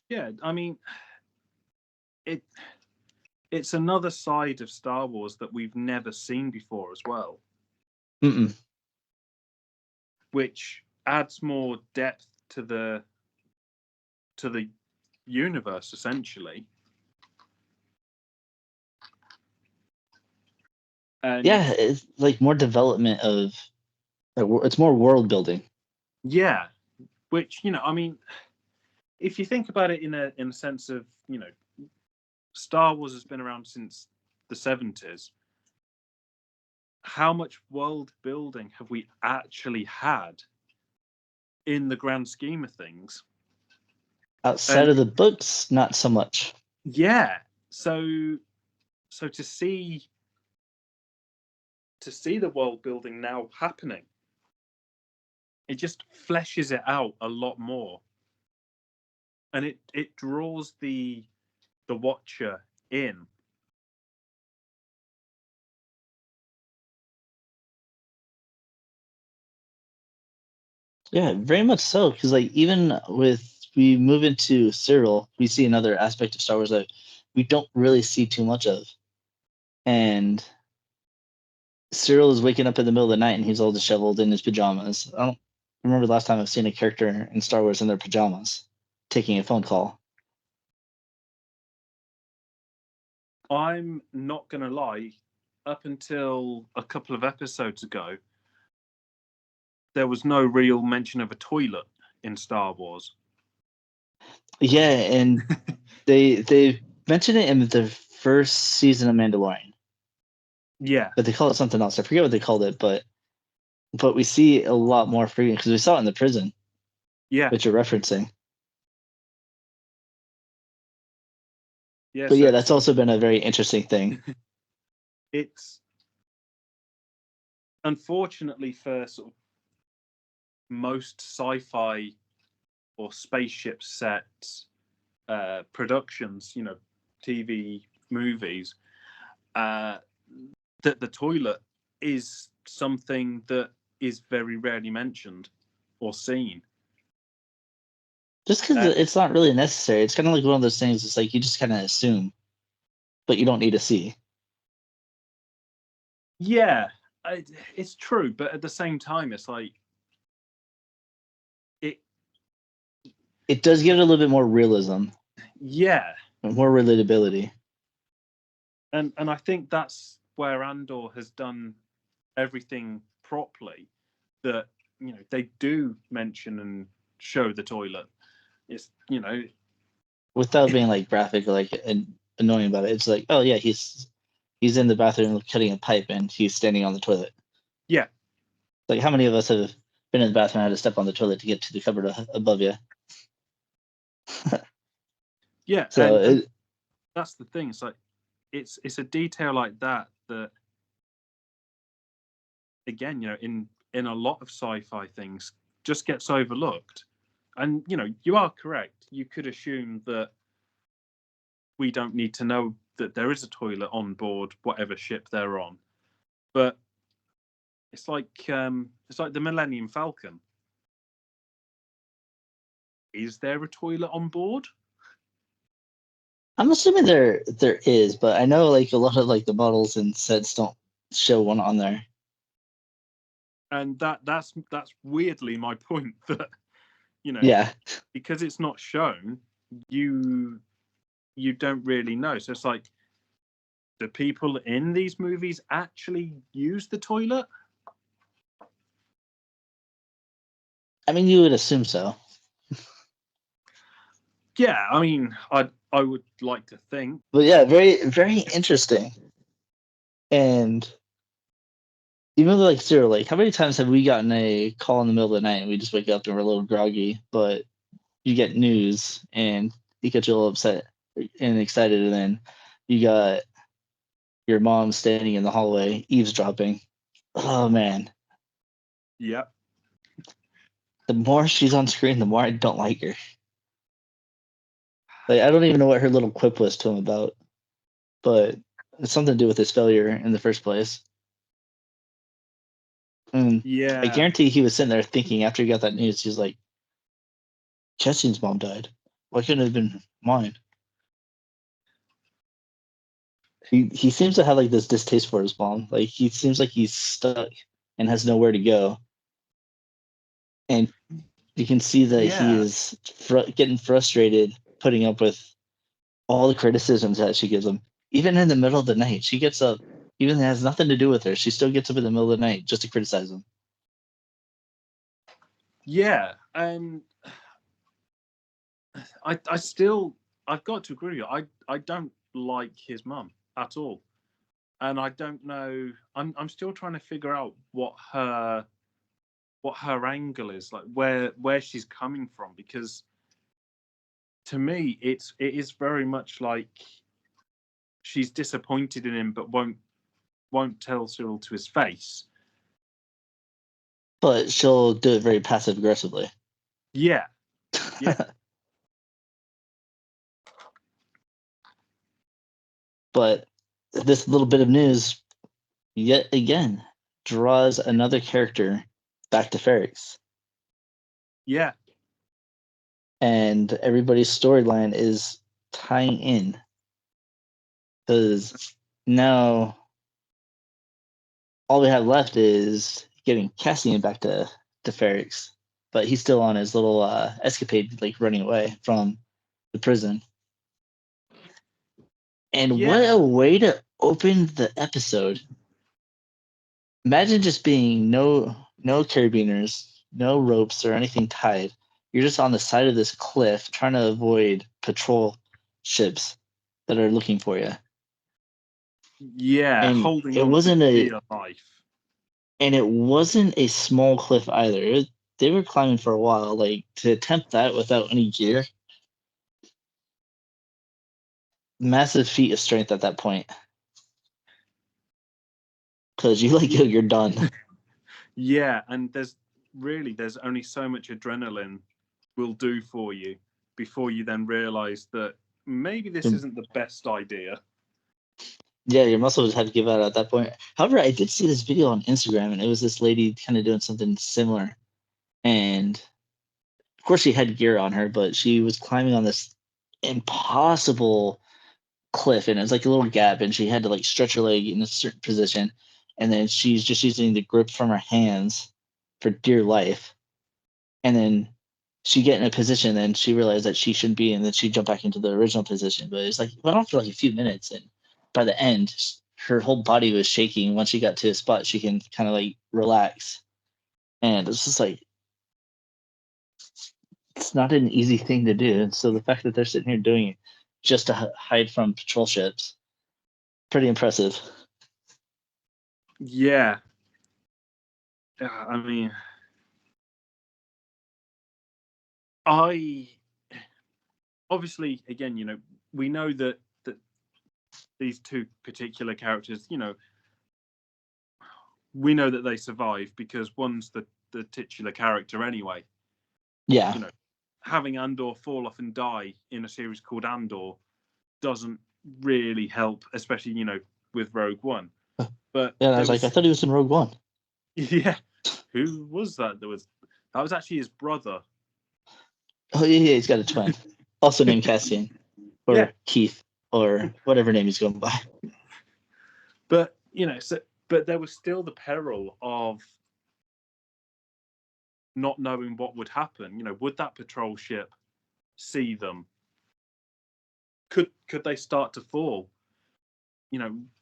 Yeah, I mean, it's another side of Star Wars that we've never seen before as well. Mm-mm. Which adds more depth to the universe, essentially. And yeah, it's like more development of, it's more world building. Yeah, which, I mean, if you think about it in a sense of, Star Wars has been around since the 70s. How much world building have we actually had in the grand scheme of things? Outside of the books, not so much. Yeah. So to see the world building now happening, it just fleshes it out a lot more, and it draws the watcher in. Yeah, very much so. Because like even we move into Cyril, we see another aspect of Star Wars that we don't really see too much of. And Cyril is waking up in the middle of the night and he's all disheveled in his pajamas. I don't remember the last time I've seen a character in Star Wars in their pajamas taking a phone call. I'm not gonna lie, up until a couple of episodes ago, there was no real mention of a toilet in Star Wars. Yeah, and they mentioned it in the first season of Mandalorian. Yeah. But they call it something else. I forget what they called it, but we see a lot more frequent because we saw it in the prison. Yeah. Which you're referencing. Yeah. But yeah, that's also been a very interesting thing. It's unfortunately for sort of most sci-fi or spaceship sets productions, TV movies, that the toilet is something that is very rarely mentioned or seen. Just because it's not really necessary. It's kind of like one of those things. It's like you just kind of assume, but you don't need to see. Yeah, it's true, but at the same time, it's like it does give it a little bit more realism. Yeah, more relatability. And I think that's where Andor has done everything properly. That they do mention and show the toilet. It's without being like graphic or like annoying about it. It's like, oh yeah, he's in the bathroom cutting a pipe and he's standing on the toilet. Yeah. Like how many of us have been in the bathroom and had to step on the toilet to get to the cupboard above you? Yeah. So and that's the thing. It's like it's a detail like that again, in a lot of sci-fi things just gets overlooked. And you are correct. You could assume that we don't need to know that there is a toilet on board whatever ship they're on. But it's like the Millennium Falcon. Is there a toilet on board? I'm assuming there is, but I know like a lot of like the models and sets don't show one on there. And that's weirdly my point, that yeah, because it's not shown, you don't really know. So it's like, do people in these movies actually use the toilet? I mean, you would assume so. Yeah, I mean, I would like to think. But yeah, very very interesting. And even like Cyril, like how many times have we gotten a call in the middle of the night and we just wake up and we're a little groggy, but you get news and you get you a little upset and excited, and then you got your mom standing in the hallway eavesdropping. Oh man. Yep. The more she's on screen, the more I don't like her. Like I don't even know what her little quip was to him about, but it's something to do with his failure in the first place. And yeah, I guarantee he was sitting there thinking after he got that news, he's like, Cassian's mom died. Why couldn't it have been mine? He seems to have like this distaste for his mom. Like he seems like he's stuck and has nowhere to go. And you can see that he is getting frustrated putting up with all the criticisms that she gives him. Even in the middle of the night, she gets up, even if it has nothing to do with her. She still gets up in the middle of the night just to criticize him. Yeah, and I've got to agree with you. I don't like his mum at all, and I don't know. I'm still trying to figure out what her angle is, like where she's coming from, because to me, it is very much like she's disappointed in him, but won't tell Cyril to his face. But she'll do it very passive aggressively. Yeah, yeah, But this little bit of news, yet again, draws another character back to Ferrix. yeah, And everybody's storyline is tying in. Because now all we have left is getting Cassian back to Ferrix. But he's still on his little escapade, like running away from the prison. And what yeah, a way to open the episode. Imagine just being no carabiners, no ropes or anything tied. You're just on the side of this cliff trying to avoid patrol ships that are looking for you. yeah. And Holding it on wasn't for a dear life. and it wasn't a small cliff either. They were climbing for a while. Like, to attempt that without any gear, massive feat of strength at that point. Because you let go, you're done. Yeah, and there's only so much adrenaline will do for you before you then realize that maybe this isn't the best idea. Yeah, your muscles had to give out at that point. However, I did see this video on Instagram, and it was this lady kind of doing something similar. And of course, she had gear on her, but she was climbing on this impossible cliff, and it was like a little gap, and she had to like stretch her leg in a certain position, and then she's just using the grip from her hands for dear life. And then she get in a position, and she realized that she shouldn't be, and then she jumped back into the original position. But it was like went on for like a few minutes, and by the end, her whole body was shaking. Once she got to a spot, she can kind of like relax, and it's just like it's not an easy thing to do. And so the fact that they're sitting here doing it just to hide from patrol ships, pretty impressive. Yeah. I mean, I obviously, again, we know that these two particular characters, we know that they survive because one's the titular character anyway. Yeah. Having Andor fall off and die in a series called Andor doesn't really help, especially with Rogue One. But Yeah, I was like, I thought he was in Rogue One. Yeah, who was that? That was actually his brother. Oh yeah, he's got a twin, also named Cassian, or Yeah. Keith, or whatever name he's going by. But but there was still the peril of not knowing what would happen. Would that patrol ship see them? Could they start to fall?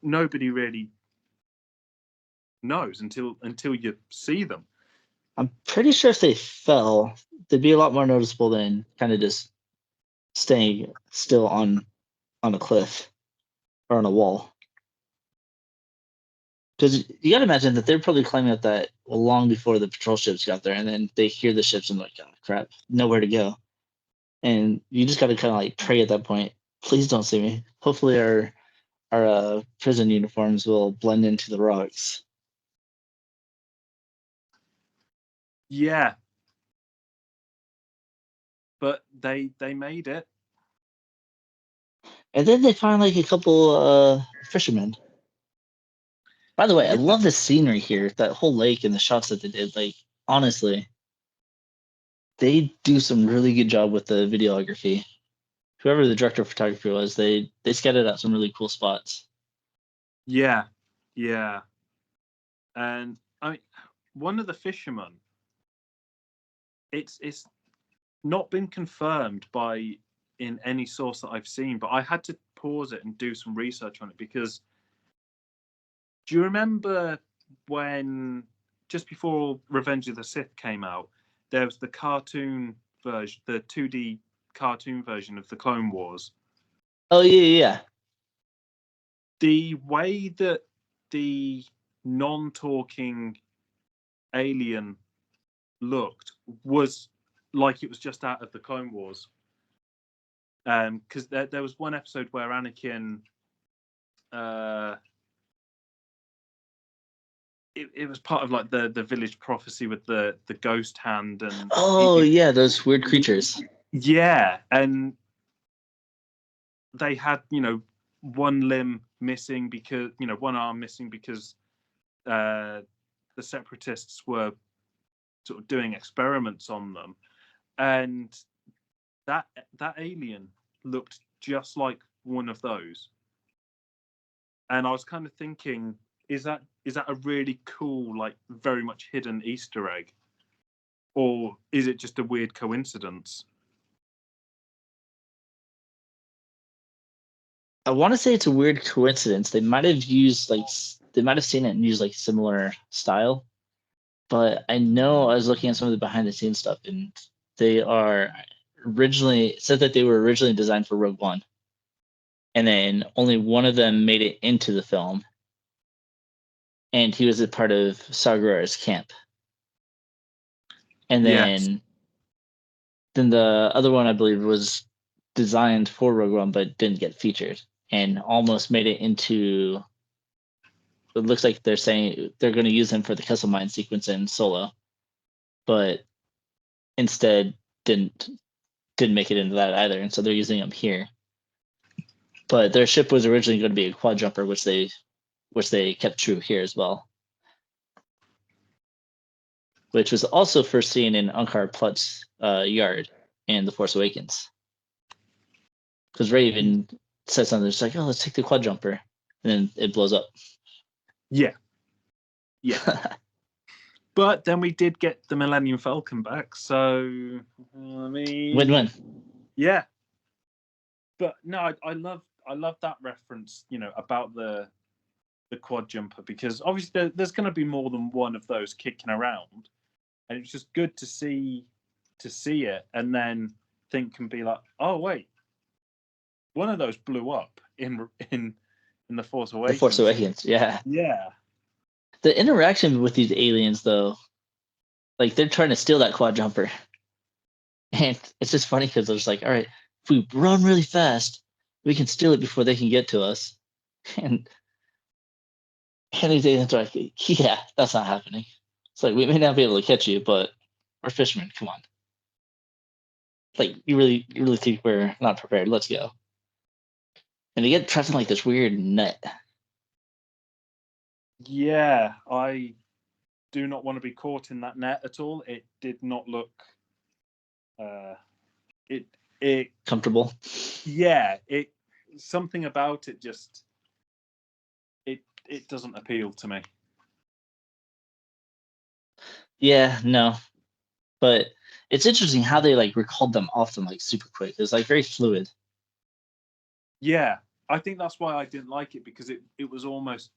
Nobody really knows until you see them. I'm pretty sure if they fell, they'd be a lot more noticeable than kind of just staying still on a cliff or on a wall. Because you got to imagine that they're probably climbing up that long before the patrol ships got there, and then they hear the ships and like, oh crap, nowhere to go. And you just got to kind of like pray at that point. Please don't see me. Hopefully our prison uniforms will blend into the rocks. Yeah, but they made it. And then they find like a couple fishermen. By the way, I love the scenery here, that whole lake and the shots that they did. Like, honestly, they do some really good job with the videography. Whoever the director of photography was, they scouted out some really cool spots. Yeah, yeah. And I mean, one of the fishermen, it's not been confirmed in any source that I've seen, but I had to pause it and do some research on it because do you remember when just before Revenge of the Sith came out, there was the cartoon version, the 2D cartoon version of the Clone Wars? Oh yeah. The way that the non-talking alien looked was like it was just out of the Clone Wars. Because there was one episode where Anakin, it was part of like the village prophecy with the ghost hand, and Oh yeah, those weird creatures. yeah, and they had one limb missing because one arm missing because the separatists were sort of doing experiments on them, and that alien looked just like one of those. And I was kind of thinking, is that a really cool, like very much hidden Easter egg, or is it just a weird coincidence? I want to say it's a weird coincidence. They might have seen it and used like similar style, but I know I was looking at some of the behind the scenes stuff, and they are originally said that they were originally designed for Rogue One, and then only one of them made it into the film, and he was a part of Saw Gerrera's camp, and Yes. then the other one I believe was designed for Rogue One but didn't get featured and almost made it into. It looks like they're saying they're going to use him for the Castle Mine sequence in Solo, but instead didn't make it into that either, and so they're using him here. But their ship was originally going to be a quad jumper, which they kept true here as well, which was also first seen in Unkar Plutt's yard in The Force Awakens. Because Rey even says something, it's like, "Oh, let's take the quad jumper," and then it blows up. Yeah. But then we did get the Millennium Falcon back, so I mean, win-win. Yeah. But no, I love that reference, about the quad jumper, because obviously there's going to be more than one of those kicking around, and it's just good to see it, and then think and be like, oh wait, one of those blew up in the Force Awakens. The Force Awakens, yeah. Yeah. The interaction with these aliens, though, like they're trying to steal that quad jumper, and it's just funny because they're just like, all right, if we run really fast, we can steal it before they can get to us. And these aliens are like, yeah, that's not happening. It's like, we may not be able to catch you, but we're fishermen. Come on. Like, you really think we're not prepared? Let's go. And they get trapped in like this weird net. Yeah, I do not want to be caught in that net at all. It did not look it Comfortable. Yeah, something about it just it doesn't appeal to me. Yeah, no. But it's interesting how they like recalled them off them like super quick. It was like very fluid. Yeah, I think that's why I didn't like it, because it was almost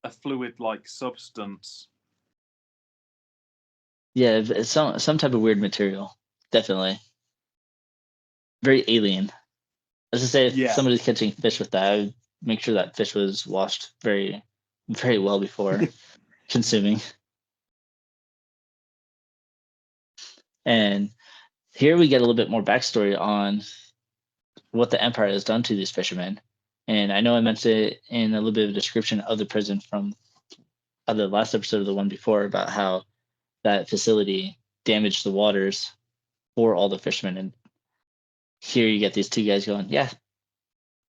a fluid-like substance. Yeah, it's some type of weird material. Definitely. Very alien. As I say, if somebody's catching fish with that, I would make sure that fish was washed very, very well before consuming. And here we get a little bit more backstory on what the Empire has done to these fishermen. And I know I mentioned it in a little bit of a description of the prison from the last episode of the one before about how that facility damaged the waters for all the fishermen. And here you get these two guys going, yeah,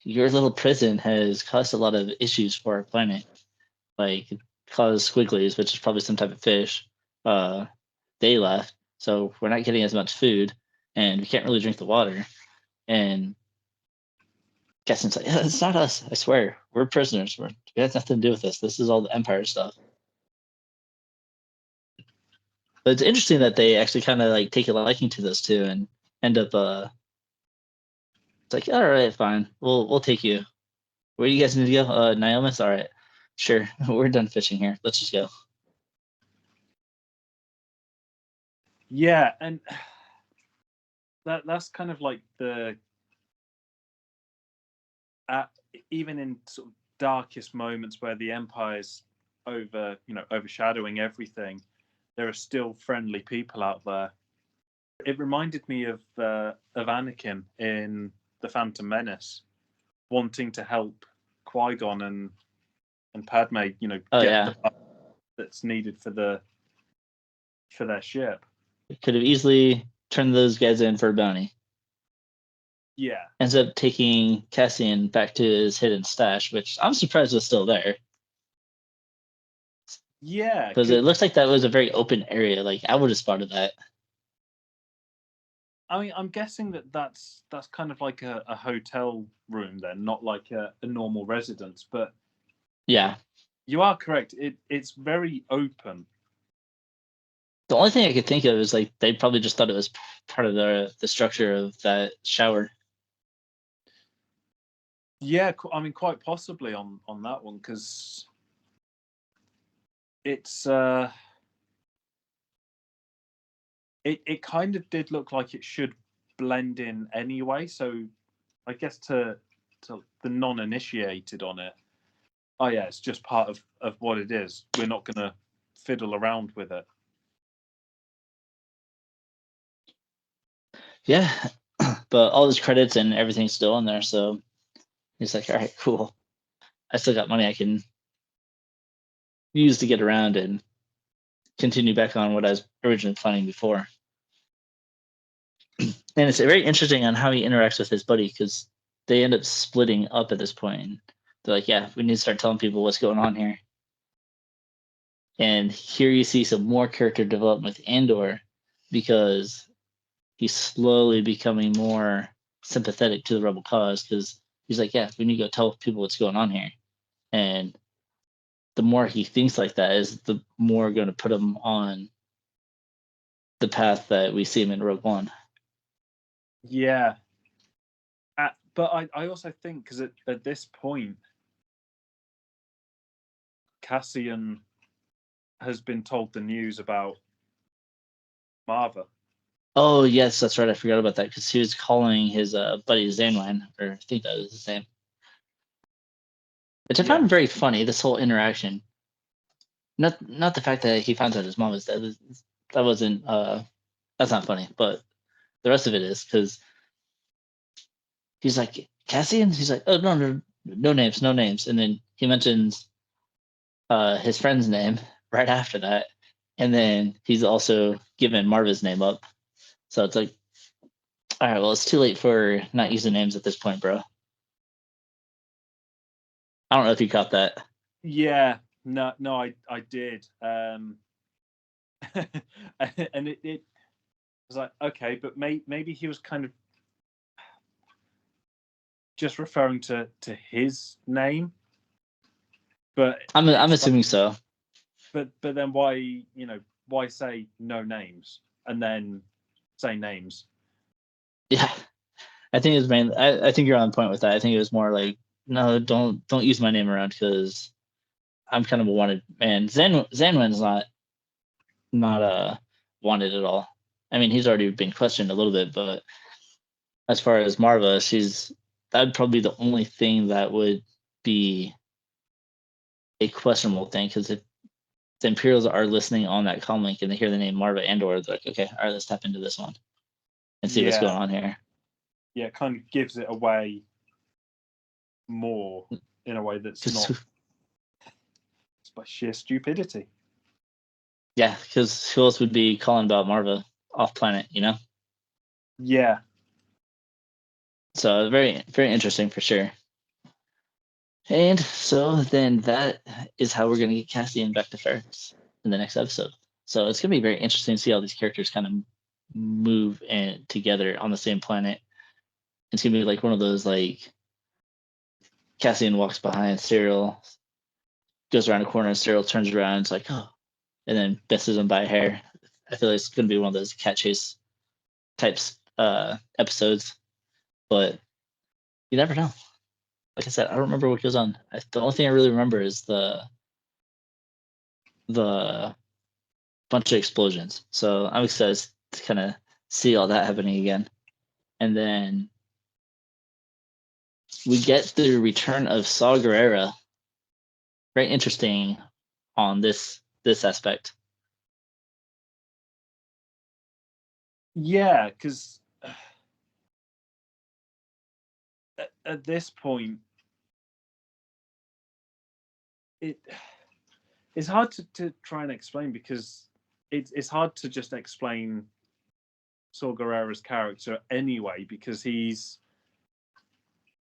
your little prison has caused a lot of issues for our planet. Like, it caused squigglies, which is probably some type of fish. They left, so we're not getting as much food, and we can't really drink the water. And Cassian's like, yeah, it's not us. I swear, we're prisoners. We have nothing to do with this. This is all the Empire stuff. But it's interesting that they actually kind of like take a liking to this too, and end up it's like, all right, fine, we'll take you. Where do you guys need to go? Niomis? All right, sure. We're done fishing here. Let's just go. Yeah, and that's kind of like even in sort of darkest moments where the Empire's overshadowing everything, there are still friendly people out there. It reminded me of Anakin in The Phantom Menace, wanting to help Qui-Gon and Padme, get the part that's needed for their ship. Could have easily turned those guys in for a bounty. Yeah. Ends up taking Cassian back to his hidden stash, which I'm surprised was still there. Yeah. Because it looks like that was a very open area. Like, I would have spotted that. I mean, I'm guessing that's kind of like a hotel room then, not like a normal residence. But yeah, you are correct. It's very open. The only thing I could think of is like they probably just thought it was part of the structure of that shower. Yeah, I mean, quite possibly on that one, because it's it kind of did look like it should blend in anyway. So I guess to the non-initiated on it, oh yeah, it's just part of what it is. We're not going to fiddle around with it. Yeah, but all his credits and everything's still in there, so he's like, all right, cool. I still got money I can use to get around and continue back on what I was originally planning before. And it's very interesting on how he interacts with his buddy, because they end up splitting up at this point. They're like, yeah, we need to start telling people what's going on here. And here you see some more character development with Andor, because he's slowly becoming more sympathetic to the rebel cause, because he's like, yeah, we need to go tell people what's going on here. And the more he thinks like that is the more going to put him on the path that we see him in Rogue One. Yeah. But I also think, because at this point, Cassian has been told the news about Marva. Oh, yes, that's right. I forgot about that, because he was calling his buddy Zanwan, or I think that was his name. Which I found very funny, this whole interaction. Not the fact that he found out his mom was dead. That wasn't, that's not funny, but the rest of it is, because he's like, Cassian? He's like, oh, no names. And then he mentions his friend's name right after that. And then he's also given Marva's name up. So it's like, all right, well, it's too late for not using names at this point, bro. I don't know if you caught that. Yeah, no, I did. And it was like, okay, but maybe he was kind of just referring to his name. But I'm assuming so. But then why say no names and then say names? Yeah, I think it's mainly. I think you're on point with that. I think it was more like, no, don't use my name around, because I'm kind of a wanted man. Zanwan's not wanted at all. I mean, he's already been questioned a little bit, but as far as Marva, that'd probably be the only thing that would be a questionable thing, because if the Imperials are listening on that comm link and they hear the name Marva Andor, they're like, okay, all right, let's tap into this one and see what's going on here. Yeah, it kind of gives it away more in a way that's not. It's by sheer stupidity. Yeah, because who else would be calling about Marva off planet, Yeah. So very, very interesting for sure. And so then that is how we're going to get Cassian back to Ferrix in the next episode. So it's going to be very interesting to see how these characters kind of move together on the same planet. It's going to be like one of those, like, Cassian walks behind Cyril, goes around a corner, and Cyril turns around, it's like, oh, and then misses him by a hair. I feel like it's going to be one of those cat chase types episodes, but you never know. Like I said, I don't remember what goes on. The only thing I really remember is the bunch of explosions. So I'm excited to kind of see all that happening again. And then we get the return of Saw Gerrera. Very interesting on this aspect. Yeah, because at this point, it's hard to try and explain, because it's hard to just explain Saw Gerrera's character anyway, because he's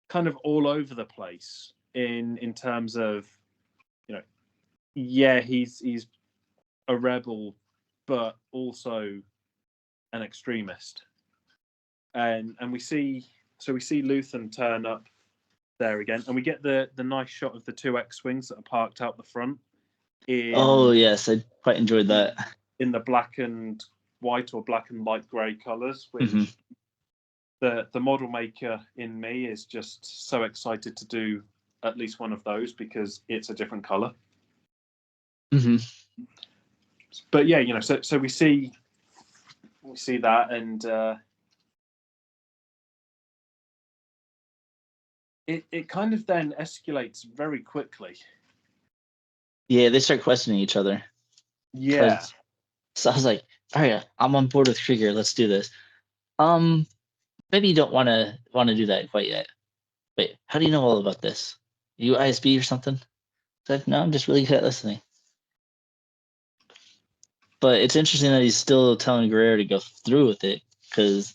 kind of all over the place in terms of, he's a rebel, but also an extremist. And we see Luthen turn up there again, and we get the nice shot of the two X-wings that are parked out the front. Oh yes, I quite enjoyed that. In the black and white or black and light grey colours, which the model maker in me is just so excited to do at least one of those, because it's a different colour. But yeah, so we see that, and it kind of then escalates very quickly. Yeah, they start questioning each other. Yeah. So I was like, all right, I'm on board with Krieger. Let's do this. Maybe you don't want to do that quite yet. Wait, how do you know all about this? Are you ISB or something? Like, no, I'm just really good at listening. But it's interesting that he's still telling Guerrero to go through with it,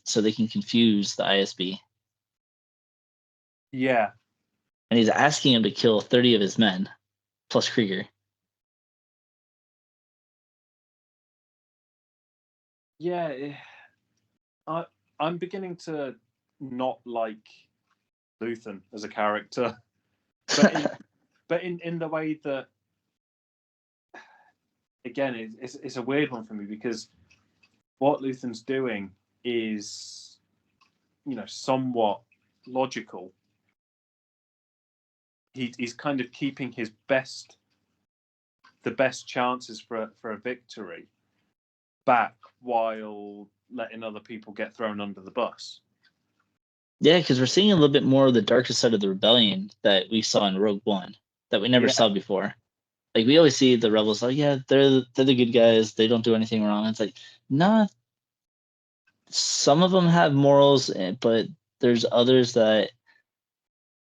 so they can confuse the ISB. Yeah. And he's asking him to kill 30 of his men, plus Krieger. Yeah, I'm beginning to not like Luthen as a character, but in the way that, again, it's a weird one for me, because what Luthen's doing is, somewhat logical. He's kind of keeping the best chances for a victory back, while letting other people get thrown under the bus. Yeah, because we're seeing a little bit more of the darker side of the rebellion that we saw in Rogue One, that we never saw before. Like, we always see the rebels, like, yeah, they're the good guys, they don't do anything wrong. It's like, nah, some of them have morals, but there's others that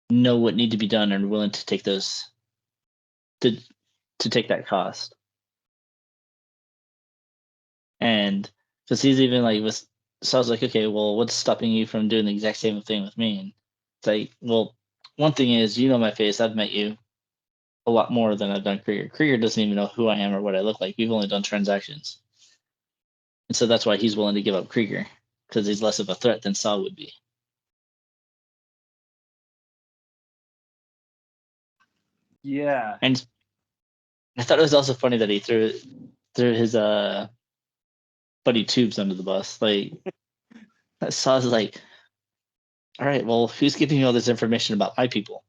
know what need to be done and are willing to take those to take that cost. And because he's even like, so I was like, okay, well, what's stopping you from doing the exact same thing with me? And it's like, well, one thing is, my face, I've met you a lot more than I've done Krieger. Krieger doesn't even know who I am or what I look like. We've only done transactions. And so that's why he's willing to give up Krieger, because he's less of a threat than Saw would be. Yeah. And I thought it was also funny that he threw his buddy Tubes under the bus. Like, Saw's like, all right, well, who's giving you all this information about my people?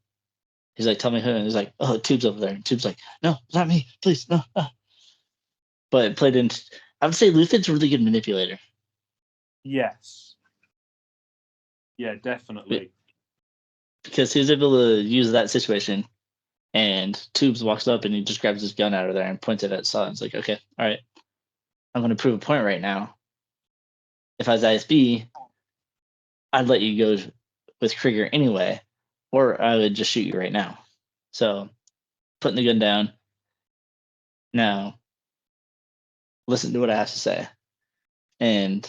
He's like, tell me who. And he's like, oh, Tube's over there. And Tube's like, no, not me, please, no. But it played into, I would say Luthen's a really good manipulator. Yes. Yeah, definitely. Because he was able to use that situation, and Tubes walks up and he just grabs his gun out of there and points it at Saw. And it's like, okay, all right, I'm going to prove a point right now. If I was ISB, I'd let you go with Krieger anyway, or I would just shoot you right now. So, putting the gun down. Now, listen to what I have to say. And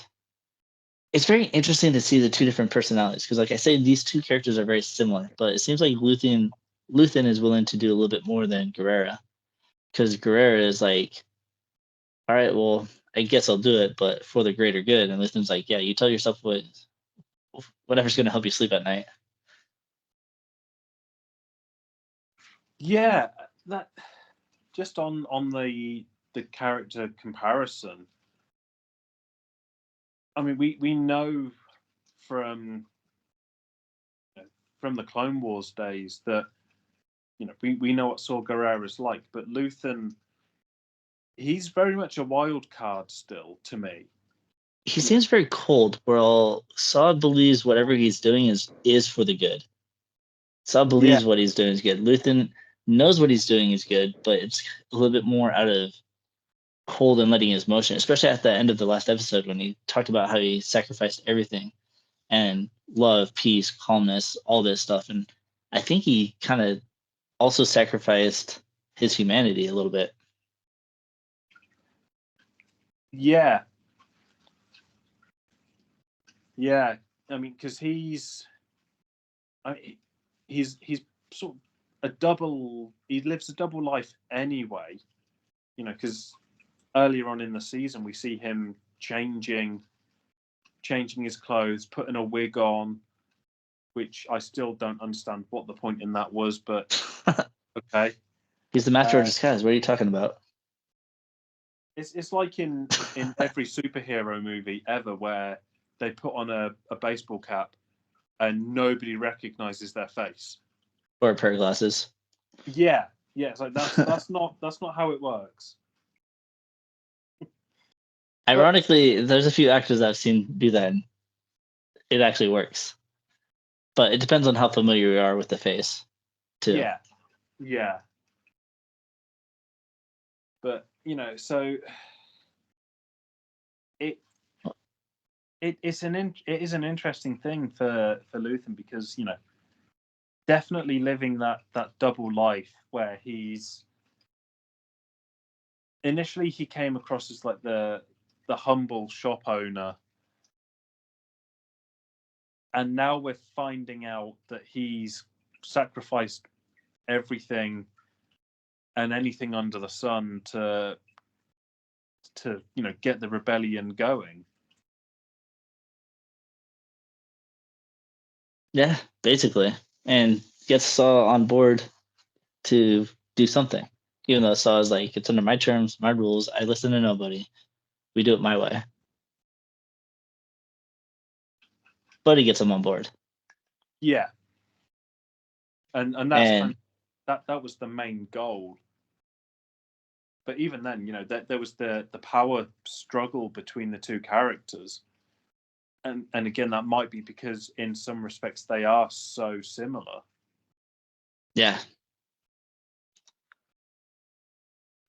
it's very interesting to see the two different personalities, because, like I say, these two characters are very similar, but it seems like Luthen is willing to do a little bit more than Guerrera, because Guerrera is like, all right, well, I guess I'll do it, but for the greater good. And Luthen's like, yeah, you tell yourself whatever's going to help you sleep at night. Yeah, that just on the character comparison. I mean, we know from the Clone Wars days that we know what Saw Gerrera is like, but Luthen, he's very much a wild card still to me. He seems very cold. Well, Saw believes whatever he's doing is for the good. Saw believes what he's doing is good. Luthen knows what he's doing is good, but it's a little bit more out of cold and letting his motion, especially at the end of the last episode when he talked about how he sacrificed everything and love, peace, calmness, all this stuff. And I think he kind of also sacrificed his humanity a little bit. Yeah. Yeah. I mean, because he's sort of he lives a double life anyway, because earlier on in the season we see him changing his clothes, putting a wig on, which I still don't understand what the point in that was, but okay. He's the master of disguise. What are you talking about? It's like in every superhero movie ever where they put on a baseball cap and nobody recognizes their face. Or a pair of glasses. Yeah. It's like that's not how it works. Ironically, there's a few actors I've seen do that. And it actually works, but it depends on how familiar you are with the face, too. Yeah. But so it is an interesting thing for Luthen because definitely living that double life where he's initially he came across as like the humble shop owner, and now we're finding out that he's sacrificed everything and anything under the sun to get the rebellion going. Yeah, basically, and gets Saw on board to do something, even though Saw is like, it's under my terms, my rules. I listen to nobody. We do it my way. But he gets him on board. Yeah, and that's kind of, that was the main goal. But even then, there was the power struggle between the two characters, and again, that might be because in some respects they are so similar. Yeah,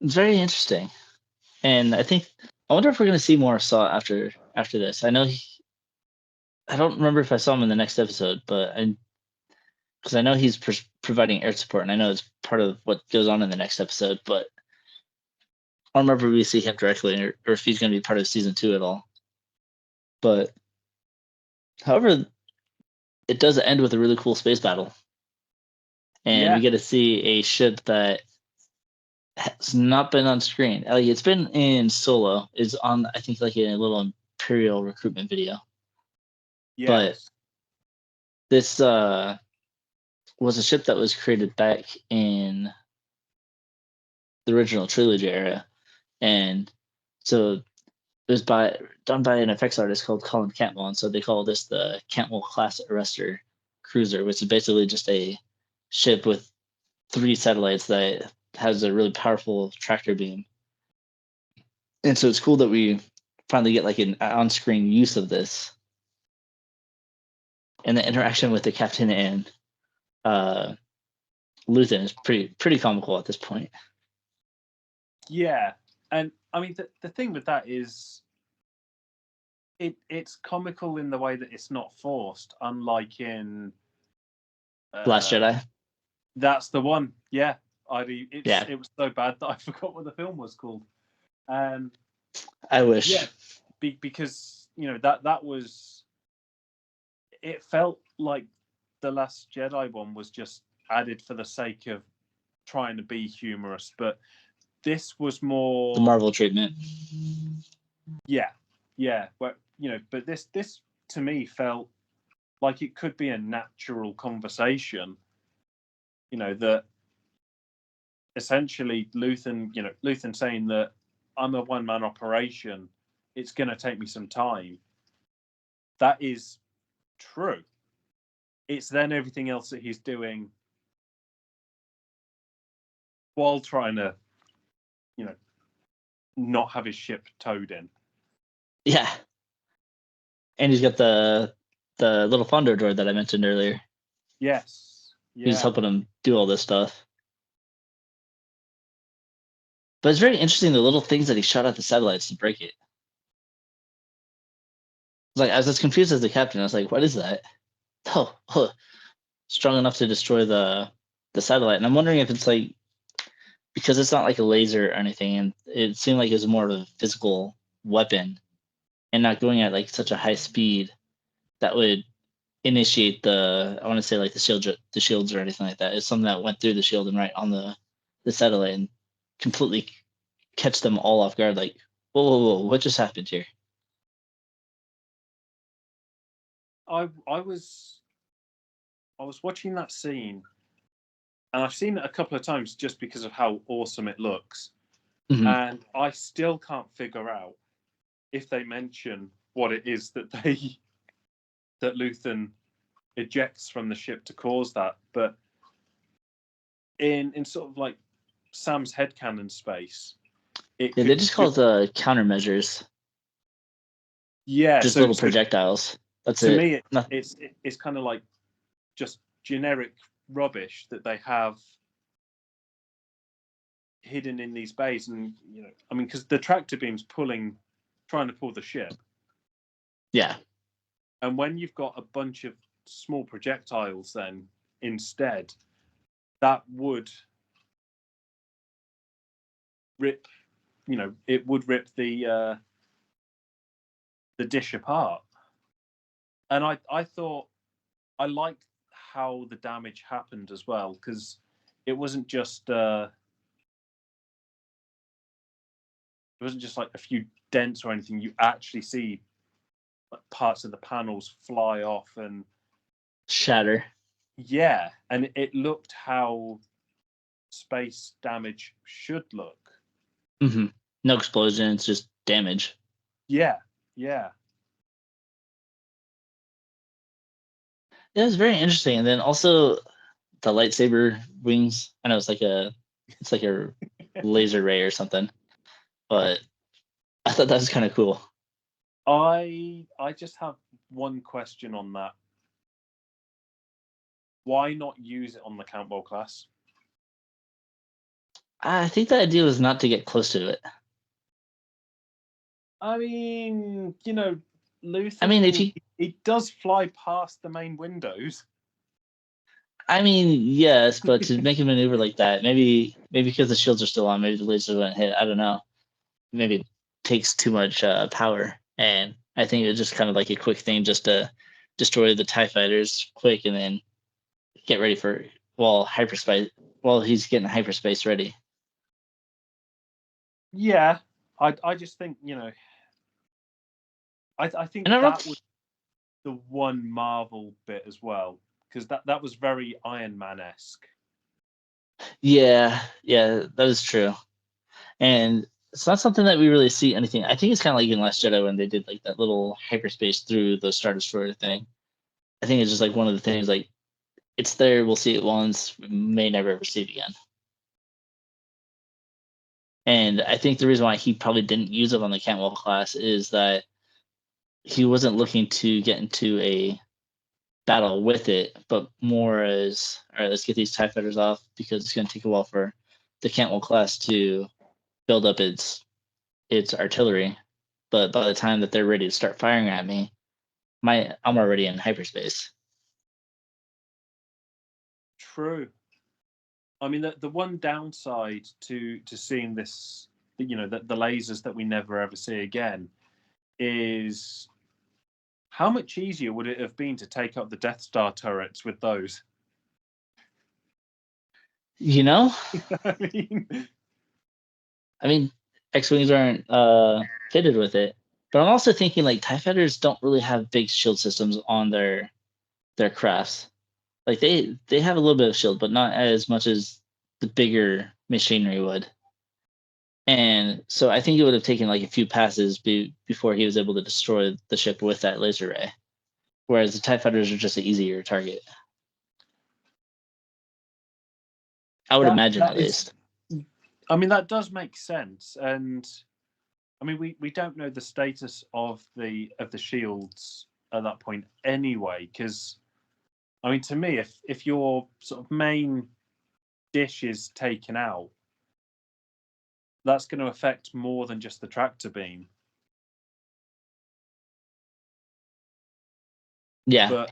it's very interesting, and I wonder if we're going to see more Saw after this. I know I don't remember if I saw him in the next episode, but because I know he's providing air support, and I know it's part of what goes on in the next episode, but I don't remember if we see him directly or if he's going to be part of season 2 at all. But however, it does end with a really cool space battle, and we get to see a ship that has not been on screen. Like, it's been in Solo. Is on, I think, like a little Imperial recruitment video. Yes. But this was a ship that was created back in the original trilogy era, and so it was done by an effects artist called Colin Cantwell, and so they call this the Cantwell class arrestor cruiser, which is basically just a ship with 3 satellites that has a really powerful tractor beam. And so it's cool that we finally get like an on-screen use of this, and the interaction with the captain and Luthen is pretty comical at this point. Yeah, and I mean the thing with that is it's comical in the way that it's not forced, unlike in Last Jedi. That's the one. Yeah, Yeah. It was so bad that I forgot what the film was called. I wish. Yeah, because that was. It felt like the Last Jedi one was just added for the sake of trying to be humorous, but this was more the Marvel treatment. Yeah. But but this to me felt like it could be a natural conversation. That essentially Luthen saying that I'm a one-man operation. It's going to take me some time. That is true. It's then everything else that he's doing while trying to, not have his ship towed in. Yeah. And he's got the little Fondor droid that I mentioned earlier. Yes. Yeah. He's helping him do all this stuff. But it's very interesting the little things that he shot at the satellites to break it. Like, I was as confused as the captain. I was like, what is that? Oh, strong enough to destroy the satellite. And I'm wondering if it's like, because it's not like a laser or anything, and it seemed like it was more of a physical weapon and not going at like such a high speed that would initiate I want to say like the shields or anything like that. It's something that went through the shield and right on the satellite and completely catch them all off guard. Like, whoa, what just happened here? I was watching that scene, and I've seen it a couple of times just because of how awesome it looks, and I still can't figure out if they mention what it is that Luthen ejects from the ship to cause that. But in sort of like Sam's headcanon space, they just call it countermeasures. Yeah, just little projectiles. That's to it. me, it's kind of like just generic rubbish that they have hidden in these bays, and I mean, because the tractor beam's trying to pull the ship. Yeah. And when you've got a bunch of small projectiles, then instead, that would rip, it would rip the dish apart. And I thought I liked how the damage happened as well, because it wasn't just like a few dents or anything. You actually see like parts of the panels fly off and shatter. Yeah, and it looked how space damage should look. No explosions, just damage. Yeah. Yeah, it's very interesting. And then also the lightsaber wings. I know it's like a laser ray or something, but I thought that was kind of cool. I just have one question on that. Why not use it on the Cantwell class? I think the idea was not to get close to it. I mean, Luthen, I mean, if he does fly past the main windows. I mean, yes, but to make a maneuver like that, maybe because the shields are still on, maybe the lasers wouldn't hit. I don't know. Maybe it takes too much power, and I think it was just kind of like a quick thing, just to destroy the TIE fighters quick, and then get ready for hyperspace. While he's getting hyperspace ready. Yeah, I just think I think that was the one Marvel bit as well, because that was very Iron Man-esque. Yeah, that is true. And it's not something that we really see anything. I think it's kind of like in Last Jedi when they did like that little hyperspace through the Star Destroyer thing. I think it's just like one of the things, like, it's there, we'll see it once, we may never ever see it again. And I think the reason why he probably didn't use it on the Cantwell class is that he wasn't looking to get into a battle with it, but more as, all right, let's get these TIE fighters off, because it's going to take a while for the Cantwell class to build up its artillery. But by the time that they're ready to start firing at me, I'm already in hyperspace. True. I mean, the one downside to seeing this, the lasers that we never ever see again, is how much easier would it have been to take up the Death Star turrets with those? I mean, X-wings aren't fitted with it, but I'm also thinking like TIE fighters don't really have big shield systems on their crafts. Like they have a little bit of shield, but not as much as the bigger machinery would. And so I think it would have taken like a few passes before he was able to destroy the ship with that laser ray. Whereas the TIE fighters are just an easier target. I would imagine, at least. I mean, that does make sense. And I mean, we don't know the status of the shields at that point anyway, because I mean, to me, if your sort of main dish is taken out, that's going to affect more than just the tractor beam. Yeah.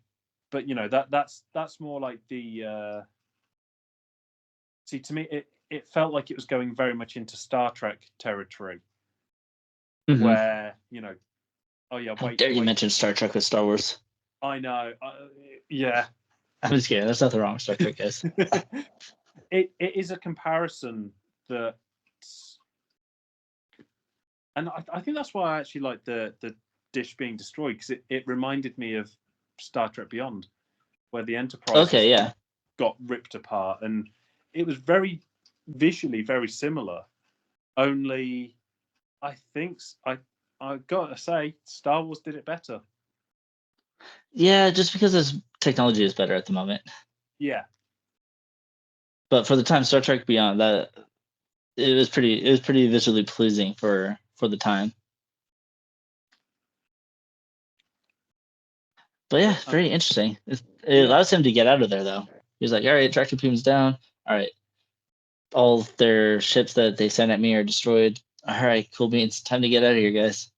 But you know, that's more like the see, to me it felt like it was going very much into Star Trek territory, where, you know, oh yeah, How wait, dare you mention Star Trek with Star Wars? I know, yeah. I'm just kidding. There's nothing wrong with Star Trek, guys. It is a comparison that, and I think that's why I actually like the dish being destroyed, because it reminded me of Star Trek Beyond, where the Enterprise Okay, yeah. got ripped apart, and it was very visually very similar. Only I think I gotta say Star Wars did it better. Yeah, just because this technology is better at the moment. Yeah. But for the time, Star Trek Beyond, that it was pretty visually pleasing for the time. But yeah, very interesting. It allows him to get out of there, though. He's like, all right, tractor beam's down. All right, all their ships that they sent at me are destroyed. All right, cool beans. Time to get out of here, guys.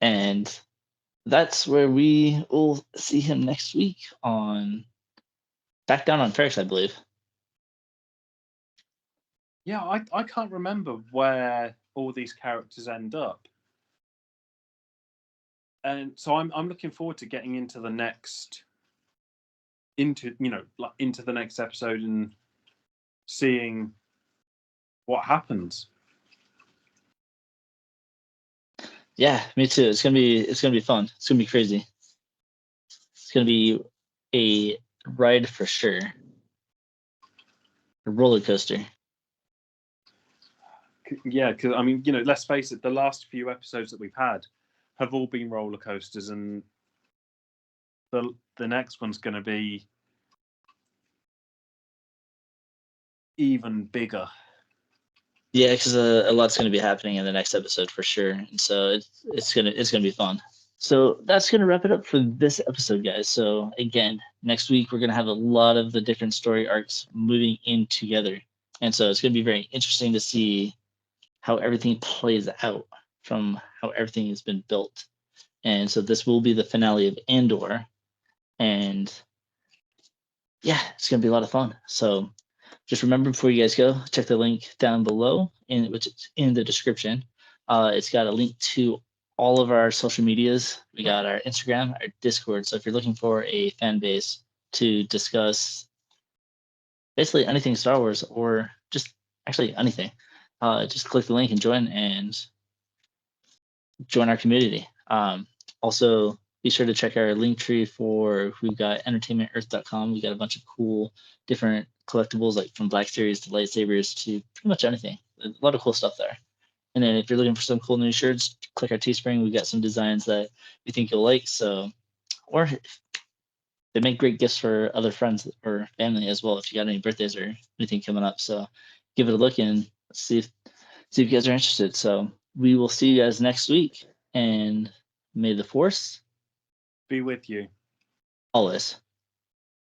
And that's where we will see him next week on back down on Ferris, I believe. Yeah, I can't remember where all these characters end up. And so I'm looking forward to getting into the next episode and seeing what happens. Yeah, me too. It's gonna be fun. It's gonna be crazy. It's gonna be a ride for sure. A roller coaster. Yeah, because I mean, you know, let's face it, the last few episodes that we've had have all been roller coasters, and the next one's going to be even bigger. Yeah, because a lot's going to be happening in the next episode for sure, and so it's gonna be fun. So that's gonna wrap it up for this episode, guys. So again, next week we're gonna have a lot of the different story arcs moving in together, and so it's gonna be very interesting to see how everything plays out from how everything has been built. And so this will be the finale of Andor, and yeah, it's gonna be a lot of fun. So just remember, before you guys go, check the link down below, which is in the description. It's got a link to all of our social medias. We got our Instagram, our Discord. So if you're looking for a fan base to discuss basically anything Star Wars, or just actually anything, just click the link and join our community. Also, be sure to check our link tree for, we've got entertainmentearth.com. We got a bunch of cool different collectibles, like from Black Series to lightsabers to pretty much anything. A lot of cool stuff there. And then if you're looking for some cool new shirts, click our Teespring. We got some designs that we think you'll like. So, or they make great gifts for other friends or family as well if you got any birthdays or anything coming up. So give it a look and see if you guys are interested. So we will see you guys next week, and may the force be with you always.